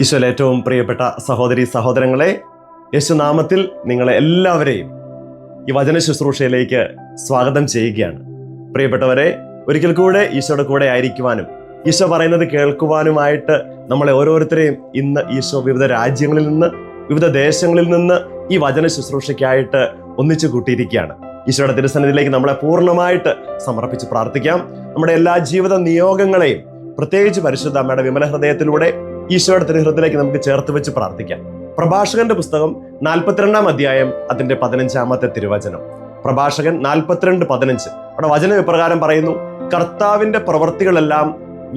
ഈശോയിൽ ഏറ്റവും പ്രിയപ്പെട്ട സഹോദരി സഹോദരങ്ങളെ, യേശുനാമത്തിൽ നിങ്ങളെ എല്ലാവരെയും ഈ വചന ശുശ്രൂഷയിലേക്ക് സ്വാഗതം ചെയ്യുകയാണ്. പ്രിയപ്പെട്ടവരെ, ഒരിക്കൽ കൂടെ ഈശോയുടെ കൂടെ ആയിരിക്കുവാനും ഈശോ പറയുന്നത് കേൾക്കുവാനുമായിട്ട് നമ്മളെ ഓരോരുത്തരെയും ഇന്ന് ഈശോ വിവിധ രാജ്യങ്ങളിൽ നിന്ന്, വിവിധ ദേശങ്ങളിൽ നിന്ന് ഈ വചന ശുശ്രൂഷയ്ക്കായിട്ട് ഒന്നിച്ചു കൂട്ടിയിരിക്കുകയാണ്. ഈശോയുടെ തിരുസന്നിധിയിലേക്ക് നമ്മളെ പൂർണ്ണമായിട്ട് സമർപ്പിച്ച് പ്രാർത്ഥിക്കാം. നമ്മുടെ എല്ലാ ജീവിത നിയോഗങ്ങളെയും പ്രത്യേകിച്ച് പരിശുദ്ധ അമ്മയുടെ വിമല ഹൃദയത്തിലൂടെ ഈശോയുടെ തിരുഹൃദയത്തിലേക്ക് നമുക്ക് ചേർത്ത് വെച്ച് പ്രാർത്ഥിക്കാം. പ്രഭാഷകന്റെ പുസ്തകം 42-ാം അധ്യായം അതിന്റെ 15-ാമത്തെ തിരുവചനം. പ്രഭാഷകൻ 42:15. അവിടെ വചനം ഇപ്രകാരം പറയുന്നു: കർത്താവിന്റെ പ്രവൃത്തികളെല്ലാം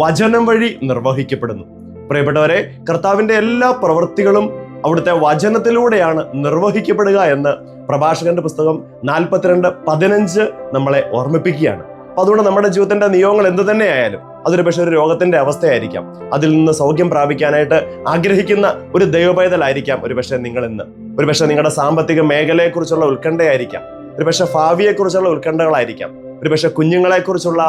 വചനം വഴി നിർവഹിക്കപ്പെടുന്നു. പ്രിയപ്പെട്ടവരെ, കർത്താവിന്റെ എല്ലാ പ്രവൃത്തികളും അവിടുത്തെ വചനത്തിലൂടെയാണ് നിർവഹിക്കപ്പെടുക എന്ന് പ്രഭാഷകന്റെ പുസ്തകം 42:15 നമ്മളെ ഓർമ്മിപ്പിക്കുകയാണ്. അതുകൊണ്ട് നമ്മുടെ ജീവിതത്തിന്റെ നിയോഗങ്ങൾ എന്തു തന്നെയായാലും, അതൊരു പക്ഷെ ഒരു രോഗത്തിന്റെ അവസ്ഥയായിരിക്കാം, അതിൽ നിന്ന് സൗഖ്യം പ്രാപിക്കാനായിട്ട് ആഗ്രഹിക്കുന്ന ഒരു ദൈവപൈതലായിരിക്കാം ഒരു പക്ഷെ നിങ്ങൾ ഇന്ന്. ഒരു പക്ഷെ നിങ്ങളുടെ സാമ്പത്തിക മേഖലയെക്കുറിച്ചുള്ള ഉത്കണ്ഠയായിരിക്കാം, ഒരു പക്ഷെ ഭാവിയെക്കുറിച്ചുള്ള ഉത്കണ്ഠകളായിരിക്കാം, ഒരു പക്ഷെ കുഞ്ഞുങ്ങളെക്കുറിച്ചുള്ള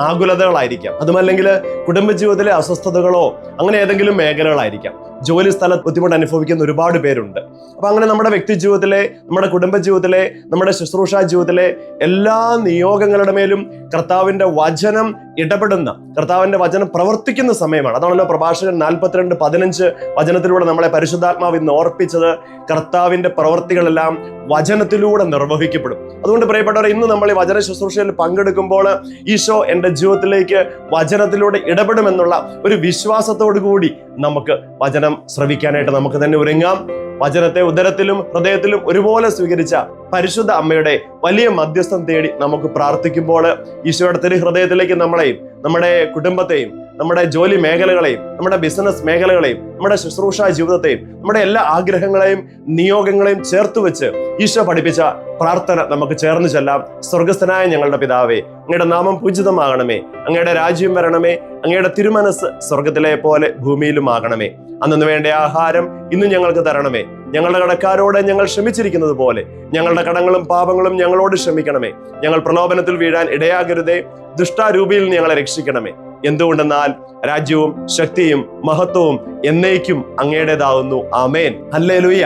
ആകുലതകളായിരിക്കാം, അതുമല്ലെങ്കിൽ കുടുംബജീവിതത്തിലെ അസ്വസ്ഥതകളോ അങ്ങനെ ഏതെങ്കിലും മേഖലകളായിരിക്കാം. ജോലി സ്ഥലത്ത് ബുദ്ധിമുട്ട് അനുഭവിക്കുന്ന ഒരുപാട് പേരുണ്ട്. അപ്പൊ അങ്ങനെ നമ്മുടെ വ്യക്തി ജീവിതത്തിലെ, നമ്മുടെ കുടുംബജീവിതത്തിലെ, നമ്മുടെ ശുശ്രൂഷാ ജീവിതത്തിലെ എല്ലാ നിയോഗങ്ങളുടെ മേലും കർത്താവിന്റെ വചനം ഇടപെടുന്ന, കർത്താവിന്റെ വചനം പ്രവർത്തിക്കുന്ന സമയമാണ്. അതാണല്ലോ പ്രഭാഷകൻ 42:15 വചനത്തിലൂടെ നമ്മളെ പരിശുദ്ധാത്മാവ് ഇന്ന് ഓർപ്പിച്ചത്. കർത്താവിന്റെ പ്രവർത്തികളെല്ലാം വചനത്തിലൂടെ നിർവഹിക്കപ്പെടും. അതുകൊണ്ട് പ്രിയപ്പെട്ടവർ, ഇന്ന് നമ്മൾ ഈ വചന ശുശ്രൂഷയിൽ പങ്കെടുക്കുമ്പോൾ ഈശോ എൻ്റെ ജീവിതത്തിലേക്ക് വചനത്തിലൂടെ ഇടപെടുമെന്നുള്ള ഒരു വിശ്വാസത്തോടു കൂടി നമുക്ക് വചനം ശ്രവിക്കാനായിട്ട് നമുക്ക് തന്നെ ഒരുങ്ങാം. വചനത്തെ ഉദരത്തിലും ഹൃദയത്തിലും ഒരുപോലെ സ്വീകരിച്ച പരിശുദ്ധ അമ്മയുടെ വലിയ മധ്യസ്ഥം തേടി നമുക്ക് പ്രാർത്ഥിക്കുമ്പോൾ ഈശോയുടെ തിരു ഹൃദയത്തിലേക്ക് നമ്മളെയും, നമ്മുടെ കുടുംബത്തെയും, നമ്മുടെ ജോലി മേഖലകളെയും, നമ്മുടെ ബിസിനസ് മേഖലകളെയും, നമ്മുടെ ശുശ്രൂഷാ ജീവിതത്തെയും, നമ്മുടെ എല്ലാ ആഗ്രഹങ്ങളെയും നിയോഗങ്ങളെയും ചേർത്ത് വെച്ച് ഈശോ പഠിപ്പിച്ച പ്രാർത്ഥന നമുക്ക് ചേർന്ന് ചെല്ലാം. സ്വർഗസ്ഥനായ ഞങ്ങളുടെ പിതാവേ, അങ്ങയുടെ നാമം പൂജിതമാകണമേ, അങ്ങയുടെ രാജ്യം വരണമേ, അങ്ങയുടെ തിരുമനസ് സ്വർഗത്തിലെ പോലെ ഭൂമിയിലും ആകണമേ. അന്നു വേണ്ട ആഹാരം ഇന്ന് ഞങ്ങൾക്ക് തരണമേ. ഞങ്ങളുടെ കടക്കാരോട് ഞങ്ങൾ ക്ഷമിച്ചിരിക്കുന്നത് പോലെ ഞങ്ങളുടെ കടങ്ങളും പാപങ്ങളും ഞങ്ങളോട് ക്ഷമിക്കണമേ. ഞങ്ങൾ പ്രലോഭനത്തിൽ വീഴാൻ ഇടയാകരുതേ, ദുഷ്ടാരൂപിയിൽ ഞങ്ങളെ രക്ഷിക്കണമേ. എന്തുകൊണ്ടെന്നാൽ രാജ്യവും ശക്തിയും മഹത്വവും എന്നേക്കും അങ്ങയുടേതാവുന്നു. ആമേൻ. Hallelujah,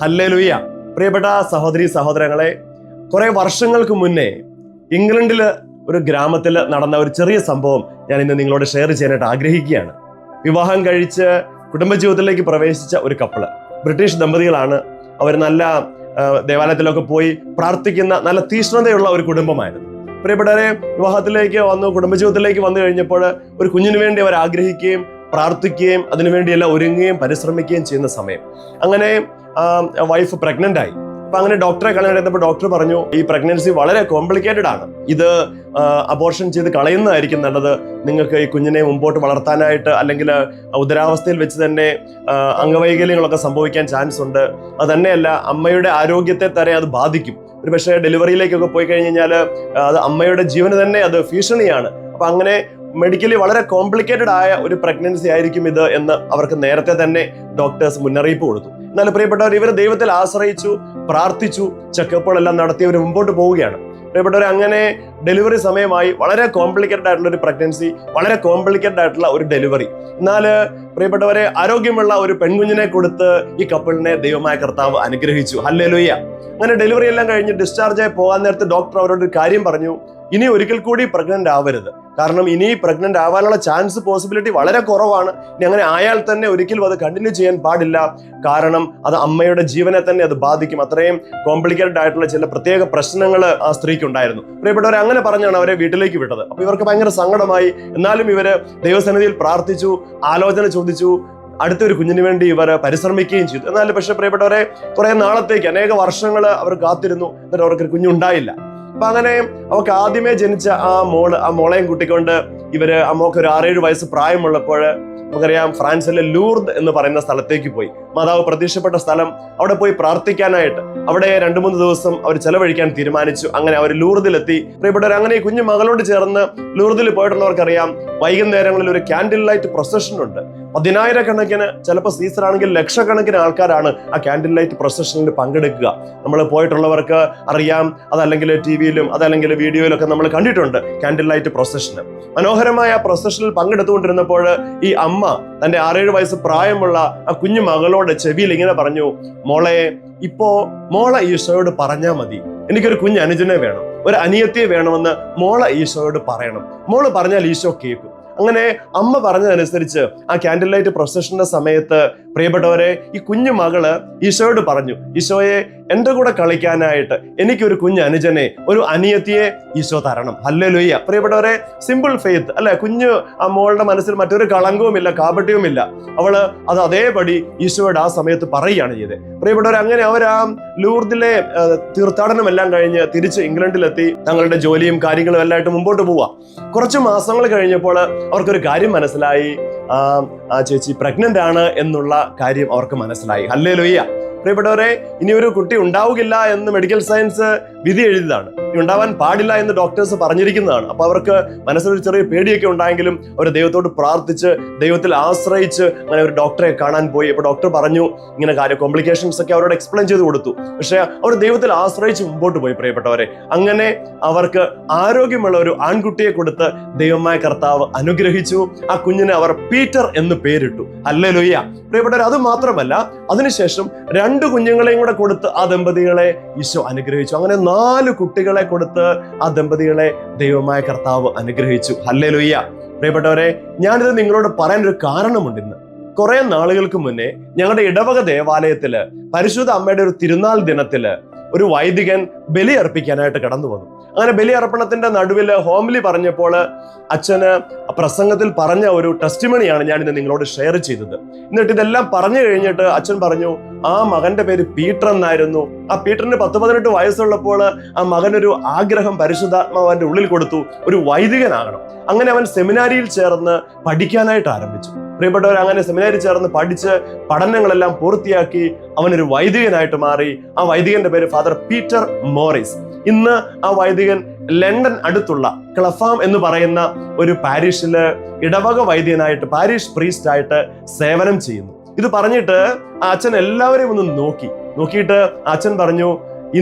hallelujah. പ്രിയപ്പെട്ട സഹോദരി സഹോദരങ്ങളെ, കുറെ വർഷങ്ങൾക്ക് മുന്നേ ഇംഗ്ലണ്ടില് ഒരു ഗ്രാമത്തിൽ നടന്ന ഒരു ചെറിയ സംഭവം ഞാൻ ഇന്ന് നിങ്ങളോട് ഷെയർ ചെയ്യാനായിട്ട് ആഗ്രഹിക്കുകയാണ്. വിവാഹം കഴിച്ച് കുടുംബജീവിതത്തിലേക്ക് പ്രവേശിച്ച ഒരു കപ്പിള്, ബ്രിട്ടീഷ് ദമ്പതികളാണ്. അവർ നല്ല ദേവാലയത്തിലൊക്കെ പോയി പ്രാർത്ഥിക്കുന്ന നല്ല തീഷ്ണതയുള്ള ഒരു കുടുംബമായിരുന്നു. പ്രിയപ്പെട്ടവരെ, വിവാഹത്തിലേക്ക് വന്നു, കുടുംബജീവിതത്തിലേക്ക് വന്നു കഴിഞ്ഞപ്പോൾ ഒരു കുഞ്ഞിനു വേണ്ടി അവർ ആഗ്രഹിക്കുകയും പ്രാർത്ഥിക്കുകയും അതിനുവേണ്ടിയെല്ലാം ഒരുങ്ങുകയും പരിശ്രമിക്കുകയും ചെയ്യുന്ന സമയം അങ്ങനെ വൈഫ് പ്രഗ്നന്റ് ആയി. അപ്പൊ അങ്ങനെ ഡോക്ടറെ കാണാനായിട്ട് ഡോക്ടർ പറഞ്ഞു, ഈ പ്രഗ്നൻസി വളരെ കോംപ്ലിക്കേറ്റഡ് ആണ്, ഇത് അബോർഷൻ ചെയ്ത് കളയുന്നതായിരിക്കും നല്ലത്. നിങ്ങൾക്ക് ഈ കുഞ്ഞിനെ മുമ്പോട്ട് വളർത്താനായിട്ട്, അല്ലെങ്കിൽ ഉദരാവസ്ഥയിൽ വെച്ച് തന്നെ അംഗവൈകല്യങ്ങളൊക്കെ സംഭവിക്കാൻ ചാൻസ് ഉണ്ട്. അത് തന്നെയല്ല, അമ്മയുടെ ആരോഗ്യത്തെ തന്നെ അത് ബാധിക്കും. ഒരു പക്ഷേ ഡെലിവറിയിലേക്കൊക്കെ പോയി കഴിഞ്ഞ് കഴിഞ്ഞാൽ അത് അമ്മയുടെ ജീവന് തന്നെ അത് ഭീഷണിയാണ്. അപ്പൊ അങ്ങനെ മെഡിക്കലി വളരെ കോംപ്ലിക്കേറ്റഡ് ആയ ഒരു പ്രഗ്നൻസി ആയിരിക്കും ഇത് എന്ന് അവർക്ക് നേരത്തെ തന്നെ ഡോക്ടേഴ്സ് മുന്നറിയിപ്പ് കൊടുത്തു. എന്നാൽ പ്രിയപ്പെട്ടവർ, ഇവർ ദൈവത്തിൽ ആശ്രയിച്ചു, പ്രാർത്ഥിച്ചു, ചെക്കപ്പുകളെല്ലാം നടത്തി അവർ മുമ്പോട്ട് പോവുകയാണ്. പ്രിയപ്പെട്ടവർ, അങ്ങനെ ഡെലിവറി സമയമായി. വളരെ കോംപ്ലിക്കേറ്റഡ് ആയിട്ടുള്ള ഒരു പ്രഗ്നൻസി, വളരെ കോംപ്ലിക്കേറ്റഡ് ആയിട്ടുള്ള ഒരു ഡെലിവറി. എന്നാൽ പ്രിയപ്പെട്ടവരെ, ആരോഗ്യമുള്ള ഒരു പെൺകുഞ്ഞിനെ കൊടുത്ത് ഈ കപ്പിളിനെ ദൈവമായ കർത്താവ് അനുഗ്രഹിച്ചു. ഹല്ലേലൂയ. അങ്ങനെ ഡെലിവറി എല്ലാം കഴിഞ്ഞ് ഡിസ്ചാർജായി പോകാൻ നേരത്ത് ഡോക്ടർ അവരോട് ഒരു കാര്യം പറഞ്ഞു: ഇനി ഒരിക്കൽ കൂടി പ്രഗ്നന്റ് ആവരുത്, കാരണം ഇനി പ്രഗ്നന്റ് ആവാനുള്ള ചാൻസ്, പോസിബിലിറ്റി വളരെ കുറവാണ്. ഇനി അങ്ങനെ ആയാൽ തന്നെ ഒരിക്കലും അത് കണ്ടിന്യൂ ചെയ്യാൻ പാടില്ല, കാരണം അത് അമ്മയുടെ ജീവനെ തന്നെ അത് ബാധിക്കും. അത്രയും കോംപ്ലിക്കേറ്റഡ് ആയിട്ടുള്ള ചില പ്രത്യേക പ്രശ്നങ്ങൾ ആ സ്ത്രീക്ക് ഉണ്ടായിരുന്നു. പ്രിയപ്പെട്ടവരെ, അങ്ങനെ പറഞ്ഞാണ് അവരെ വീട്ടിലേക്ക് വിട്ടത്. അപ്പൊ ഇവർക്ക് ഭയങ്കര സങ്കടമായി. എന്നാലും ഇവര് ദൈവസന്നിധിയിൽ പ്രാർത്ഥിച്ചു, ആലോചന ചോദിച്ചു, അടുത്തൊരു കുഞ്ഞിന് വേണ്ടി ഇവർ പരിശ്രമിക്കുകയും ചെയ്തു. എന്നാൽ പക്ഷെ പ്രിയപ്പെട്ടവരെ, കുറെ നാളത്തേക്ക്, അനേക വർഷങ്ങൾ അവർ കാത്തിരുന്നു, എന്നിട്ട് അവർക്ക് കുഞ്ഞുണ്ടായില്ല. അപ്പൊ അങ്ങനെ അവർക്ക് ആദ്യമേ ജനിച്ച ആ മോളെയും കൂട്ടിക്കൊണ്ട് ഇവര്, അമ്മക്ക് ഒരു 6-7 വയസ്സ് പ്രായമുള്ളപ്പോൾ നമുക്കറിയാം, ഫ്രാൻസിലെ ലൂർദ് എന്ന് പറയുന്ന സ്ഥലത്തേക്ക് പോയി. മാതാവ് പ്രത്യക്ഷപ്പെട്ട സ്ഥലം, അവിടെ പോയി പ്രാർത്ഥിക്കാനായിട്ട് അവിടെ 2-3 ദിവസം അവർ ചെലവഴിക്കാൻ തീരുമാനിച്ചു. അങ്ങനെ അവർ ലൂർദിലെത്തി. പ്രിയപ്പെട്ടവർ, അങ്ങനെ കുഞ്ഞു മകളോട് ചേർന്ന് ലൂർദിൽ പോയിട്ടുള്ളവർക്കറിയാം, വൈകുന്നേരങ്ങളിൽ ഒരു ക്യാൻഡിൽ ലൈറ്റ് പ്രൊസഷൻ ഉണ്ട്. 10,000-കണക്കിന്, ചിലപ്പോൾ സീസണാണെങ്കിൽ ലക്ഷക്കണക്കിന് ആൾക്കാരാണ് ആ ക്യാൻഡിൽ ലൈറ്റ് പ്രൊസഷനിൽ പങ്കെടുക്കുക. നമ്മൾ പോയിട്ടുള്ളവർക്ക് അറിയാം. അതല്ലെങ്കിൽ TV-യിലും അതല്ലെങ്കിൽ വീഡിയോയിലൊക്കെ നമ്മൾ കണ്ടിട്ടുണ്ട് ക്യാൻഡിൽ ലൈറ്റ് പ്രൊസഷന്. മനോഹരമായ ആ പ്രൊസഷനിൽ പങ്കെടുത്തുകൊണ്ടിരുന്നപ്പോൾ ഈ അമ്മ തന്റെ 6-7 വയസ്സ് പ്രായമുള്ള ആ കുഞ്ഞു മകളോട് ചെവിയിൽ ഇങ്ങനെ പറഞ്ഞു, മോളെ, ഇപ്പോ മോളെ ഈശോയോട് പറഞ്ഞാൽ മതി, എനിക്കൊരു കുഞ്ഞ് അനുജനെ വേണം, ഒരു അനിയത്തിയെ വേണമെന്ന് മോളെ ഈശോയോട് പറയണം. മോള് പറഞ്ഞാൽ ഈശോ കേൾക്കും. അങ്ങനെ അമ്മ പറഞ്ഞതനുസരിച്ച് ആ ക്യാൻഡിൽ ലൈറ്റ് പ്രൊസഷന്റെ സമയത്ത് പ്രിയപ്പെട്ടവരെ, ഈ കുഞ്ഞു മകള് ഈശോയോട് പറഞ്ഞു, ഈശോയെ, എൻ്റെ കൂടെ കളിക്കാനായിട്ട് എനിക്കൊരു കുഞ്ഞ് അനുജനെ, ഒരു അനിയത്തിയെ ഈശോ തരണം. ഹല്ലേലൂയ. പ്രിയപ്പെട്ടവരെ, സിമ്പിൾ ഫെയ്ത്ത് അല്ലെ. കുഞ്ഞു ആ മോളുടെ മനസ്സിൽ മറ്റൊരു കളങ്കവുമില്ല, കാപട്യവുമില്ല. അവള് അത് അതേപടി ഈശോയോട് ആ സമയത്ത് പറയുകയാണ് ചെയ്തത്. പ്രിയപ്പെട്ടവരെ, അങ്ങനെ അവർ ആ ലൂർദിലെ തീർത്ഥാടനം എല്ലാം കഴിഞ്ഞ് തിരിച്ച് ഇംഗ്ലണ്ടിലെത്തി തങ്ങളുടെ ജോലിയും കാര്യങ്ങളും എല്ലാം ആയിട്ട് മുമ്പോട്ട് പോവാ. കുറച്ച് മാസങ്ങൾ കഴിഞ്ഞപ്പോൾ അവർക്കൊരു കാര്യം മനസ്സിലായി. ആ ചേച്ചി പ്രഗ്നന്റ് ആണ് എന്നുള്ള കാര്യം അവർക്ക് മനസ്സിലായി. ഹല്ലേലൂയ. പ്രിയപ്പെട്ടവരെ, ഇനി ഒരു കുട്ടി ഉണ്ടാവുകയില്ല എന്ന് മെഡിക്കൽ സയൻസ് വിധി എഴുതിയതാണ്. ഇനി ഉണ്ടാവാൻ പാടില്ല എന്ന് ഡോക്ടേഴ്സ് പറഞ്ഞിരിക്കുന്നതാണ്. അപ്പൊ അവർക്ക് മനസ്സിലൊരു ചെറിയ പേടിയൊക്കെ ഉണ്ടായെങ്കിലും അവർ ദൈവത്തോട് പ്രാർത്ഥിച്ച് ദൈവത്തിൽ ആശ്രയിച്ച് അങ്ങനെ ഒരു ഡോക്ടറെ കാണാൻ പോയി. അപ്പൊ ഡോക്ടർ പറഞ്ഞു ഇങ്ങനെ കാര്യം, കോംപ്ലിക്കേഷൻസ് ഒക്കെ അവരോട് എക്സ്പ്ലെയിൻ ചെയ്ത് കൊടുത്തു. പക്ഷെ അവർ ദൈവത്തിൽ ആശ്രയിച്ച് മുമ്പോട്ട് പോയി. പ്രിയപ്പെട്ടവരെ, അങ്ങനെ അവർക്ക് ആരോഗ്യമുള്ള ഒരു ആൺകുട്ടിയെ കൊടുത്ത് ദൈവമായ കർത്താവ് അനുഗ്രഹിച്ചു. ആ കുഞ്ഞിനെ അവർ പീറ്റർ എന്ന് പേരിട്ടു. ഹല്ലേലൂയ. പ്രിയപ്പെട്ടവർ, അത് മാത്രമല്ല, അതിനുശേഷം 2 കുഞ്ഞുങ്ങളെയും കൂടെ കൊടുത്ത് ആ ദമ്പതികളെ ഈശോ അനുഗ്രഹിച്ചു. അങ്ങനെ 4 കുട്ടികളെ കൊടുത്ത് ആ ദമ്പതികളെ ദൈവമായ കർത്താവ് അനുഗ്രഹിച്ചു. ഹല്ലേലൂയ. പ്രിയപ്പെട്ടവരെ, ഞാനിത് നിങ്ങളോട് പറയാൻ ഒരു കാരണമുണ്ട്. ഇന്ന് കുറെ നാളുകൾക്ക് മുന്നേ ഞങ്ങളുടെ ഇടവക ദേവാലയത്തില് പരിശുദ്ധ അമ്മയുടെ ഒരു തിരുനാൾ ദിനത്തില് ഒരു വൈദികൻ ബലി അർപ്പിക്കാനായിട്ട് കടന്നു വന്നു. അങ്ങനെ ബലി അർപ്പണത്തിന്റെ നടുവിൽ ഹോംലി പറഞ്ഞപ്പോൾ അച്ഛന് പ്രസംഗത്തിൽ പറഞ്ഞ ഒരു ടെസ്റ്റിമണിയാണ് ഞാൻ ഇന്ന് നിങ്ങളോട് ഷെയർ ചെയ്തത്. എന്നിട്ട് ഇതെല്ലാം പറഞ്ഞു കഴിഞ്ഞിട്ട് അച്ഛൻ പറഞ്ഞു, ആ മകന്റെ പേര് പീറ്റർ എന്നായിരുന്നു. ആ പീറ്ററിന് 10-18 വയസ്സുള്ളപ്പോൾ ആ മകനൊരു ആഗ്രഹം പരിശുദ്ധാത്മാവ് അവന്റെ ഉള്ളിൽ കൊടുത്തു, ഒരു വൈദികനാകണം. അങ്ങനെ അവൻ സെമിനാരിയിൽ ചേർന്ന് പഠിക്കാനായിട്ട് ആരംഭിച്ചു. പ്രിയപ്പെട്ടവർ, അങ്ങനെ സെമിനാരിൽ ചേർന്ന് പഠിച്ച് പഠനങ്ങളെല്ലാം പൂർത്തിയാക്കി അവനൊരു വൈദികനായിട്ട് മാറി. ആ വൈദികന്റെ പേര് ഫാദർ പീറ്റർ മോറിസ്. ഇന്ന് ആ വൈദികൻ ലണ്ടൻ അടുത്തുള്ള ക്ലഫാം എന്ന് പറയുന്ന ഒരു പാരിഷില് ഇടവക വൈദ്യനായിട്ട്, പാരിഷ് പ്രീസ്റ്റ് ആയിട്ട് സേവനം ചെയ്യുന്നു. ഇത് പറഞ്ഞിട്ട് ആ അച്ഛൻ എല്ലാവരെയും ഒന്ന് നോക്കിയിട്ട് അച്ഛൻ പറഞ്ഞു,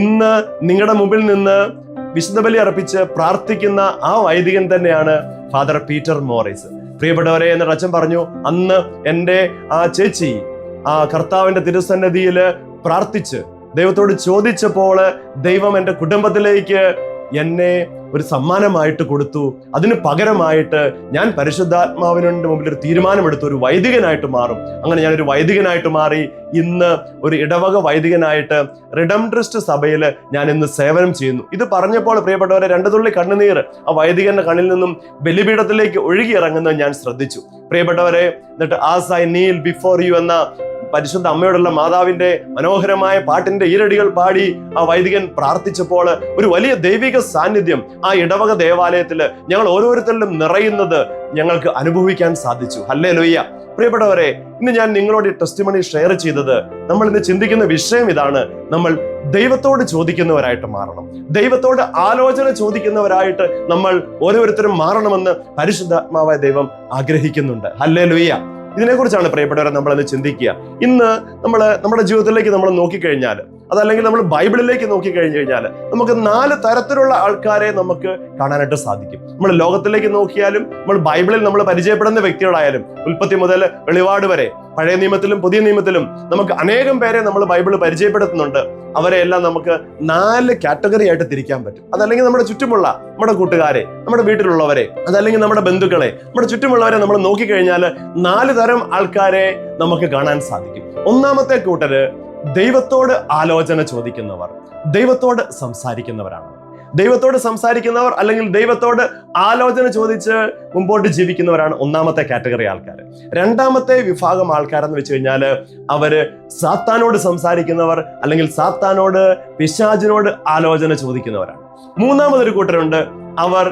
ഇന്ന് നിങ്ങളുടെ മുമ്പിൽ നിന്ന് വിശുദ്ധ ബലി അർപ്പിച്ച് പ്രാർത്ഥിക്കുന്ന ആ വൈദികൻ തന്നെയാണ് ഫാദർ പീറ്റർ മോറിസ്. പ്രിയപ്പെട്ടവരെ, എന്നിട്ട് അച്ഛൻ പറഞ്ഞു, അന്ന് എൻ്റെ ആ ചേച്ചി ആ കർത്താവിന്റെ തിരുസന്നിധിയിൽ പ്രാർത്ഥിച്ച് ദൈവത്തോട് ചോദിച്ചപ്പോൾ ദൈവം എൻ്റെ കുടുംബത്തിലേക്ക് എന്നെ ഒരു സമ്മാനമായിട്ട് കൊടുത്തു. അതിന് പകരമായിട്ട് ഞാൻ പരിശുദ്ധാത്മാവിനുടെ മുമ്പിൽ ഒരു തീരുമാനമെടുത്തു, ഒരു വൈദികനായിട്ട് മാറും. അങ്ങനെ ഞാനൊരു വൈദികനായിട്ട് മാറി. ഇന്ന് ഒരു ഇടവക വൈദികനായിട്ട് റിഡംട്രിസ്റ്റ് സഭയിൽ ഞാൻ ഇന്ന് സേവനം ചെയ്യുന്നു. ഇത് പറഞ്ഞപ്പോൾ പ്രിയപ്പെട്ടവരെ, 2 തുള്ളി കണ്ണുനീർ ആ വൈദികന്റെ കണ്ണിൽ നിന്നും ബലിപീഠത്തിലേക്ക് ഒഴുകിയിറങ്ങുന്നത് ഞാൻ ശ്രദ്ധിച്ചു. പ്രിയപ്പെട്ടവരെ, എന്നിട്ട് as I kneel before you എന്ന പരിശുദ്ധ അമ്മയോടുള്ള മാതാവിന്റെ മനോഹരമായ പാട്ടിന്റെ ഈരടികൾ പാടി ആ വൈദികൻ പ്രാർത്ഥിച്ചപ്പോൾ ഒരു വലിയ ദൈവിക സാന്നിധ്യം ആ ഇടവക ദേവാലയത്തില് ഞങ്ങൾ ഓരോരുത്തരിലും നിറയുന്നത് ഞങ്ങൾക്ക് അനുഭവിക്കാൻ സാധിച്ചു. ഹല്ലേലൂയ. പ്രിയപ്പെട്ടവരെ, ഇന്ന് ഞാൻ നിങ്ങളോട് ഈ ടെസ്റ്റിമണി ഷെയർ ചെയ്തത്, നമ്മൾ ഇന്ന് ചിന്തിക്കുന്ന വിഷയം ഇതാണ്. നമ്മൾ ദൈവത്തോട് ചോദിക്കുന്നവരായിട്ട് മാറണം. ദൈവത്തോട് ആലോചന ചോദിക്കുന്നവരായിട്ട് നമ്മൾ ഓരോരുത്തരും മാറണമെന്ന് പരിശുദ്ധാത്മാവായ ദൈവം ആഗ്രഹിക്കുന്നുണ്ട്. ഹല്ലേലൂയ. ഇതിനെക്കുറിച്ചാണ് പ്രിയപ്പെട്ടവരെ നമ്മൾ ഇന്ന് ചിന്തിക്കുക. ഇന്ന് നമ്മുടെ ജീവിതത്തിലേക്ക് നമ്മൾ നോക്കിക്കഴിഞ്ഞാൽ, അതല്ലെങ്കിൽ നമ്മൾ ബൈബിളിലേക്ക് നോക്കിക്കഴിഞ്ഞു കഴിഞ്ഞാൽ നമുക്ക് 4 തരത്തിലുള്ള ആൾക്കാരെ നമുക്ക് കാണാനായിട്ട് സാധിക്കും. നമ്മൾ ലോകത്തിലേക്ക് നോക്കിയാലും, നമ്മൾ ബൈബിളിൽ നമ്മൾ പരിചയപ്പെടുന്ന വ്യക്തികളായാലും, ഉൽപ്പത്തി മുതൽ വെളിപാട് വരെ പഴയ നിയമത്തിലും പുതിയ നിയമത്തിലും നമുക്ക് അനേകം പേരെ നമ്മൾ ബൈബിൾ പരിചയപ്പെടുത്തുന്നുണ്ട്. അവരെ എല്ലാം നമുക്ക് 4 കാറ്റഗറി ആയിട്ട് തിരിക്കാൻ പറ്റും. അതല്ലെങ്കിൽ നമ്മുടെ ചുറ്റുമുള്ള നമ്മുടെ കൂട്ടുകാരെ, നമ്മുടെ വീട്ടിലുള്ളവരെ, അതല്ലെങ്കിൽ നമ്മുടെ ബന്ധുക്കളെ, നമ്മുടെ ചുറ്റുമുള്ളവരെ നമ്മൾ നോക്കിക്കഴിഞ്ഞാൽ 4 തരം ആൾക്കാരെ നമുക്ക് കാണാൻ സാധിക്കും. ഒന്നാമത്തെ കൂട്ടര് ദൈവത്തോട് ആലോചന ചോദിക്കുന്നവർ, ദൈവത്തോട് സംസാരിക്കുന്നവരാണ്. ദൈവത്തോട് സംസാരിക്കുന്നവർ അല്ലെങ്കിൽ ദൈവത്തോട് ആലോചന ചോദിച്ച് മുമ്പോട്ട് ജീവിക്കുന്നവരാണ് ഒന്നാമത്തെ കാറ്റഗറി ആൾക്കാർ. രണ്ടാമത്തെ വിഭാഗം ആൾക്കാരെന്ന് വെച്ച് കഴിഞ്ഞാൽ അവര് സാത്താനോട് സംസാരിക്കുന്നവർ അല്ലെങ്കിൽ സാത്താനോട്, പിശാചിനോട് ആലോചന ചോദിക്കുന്നവരാണ്. മൂന്നാമതൊരു കൂട്ടരുണ്ട്, അവർ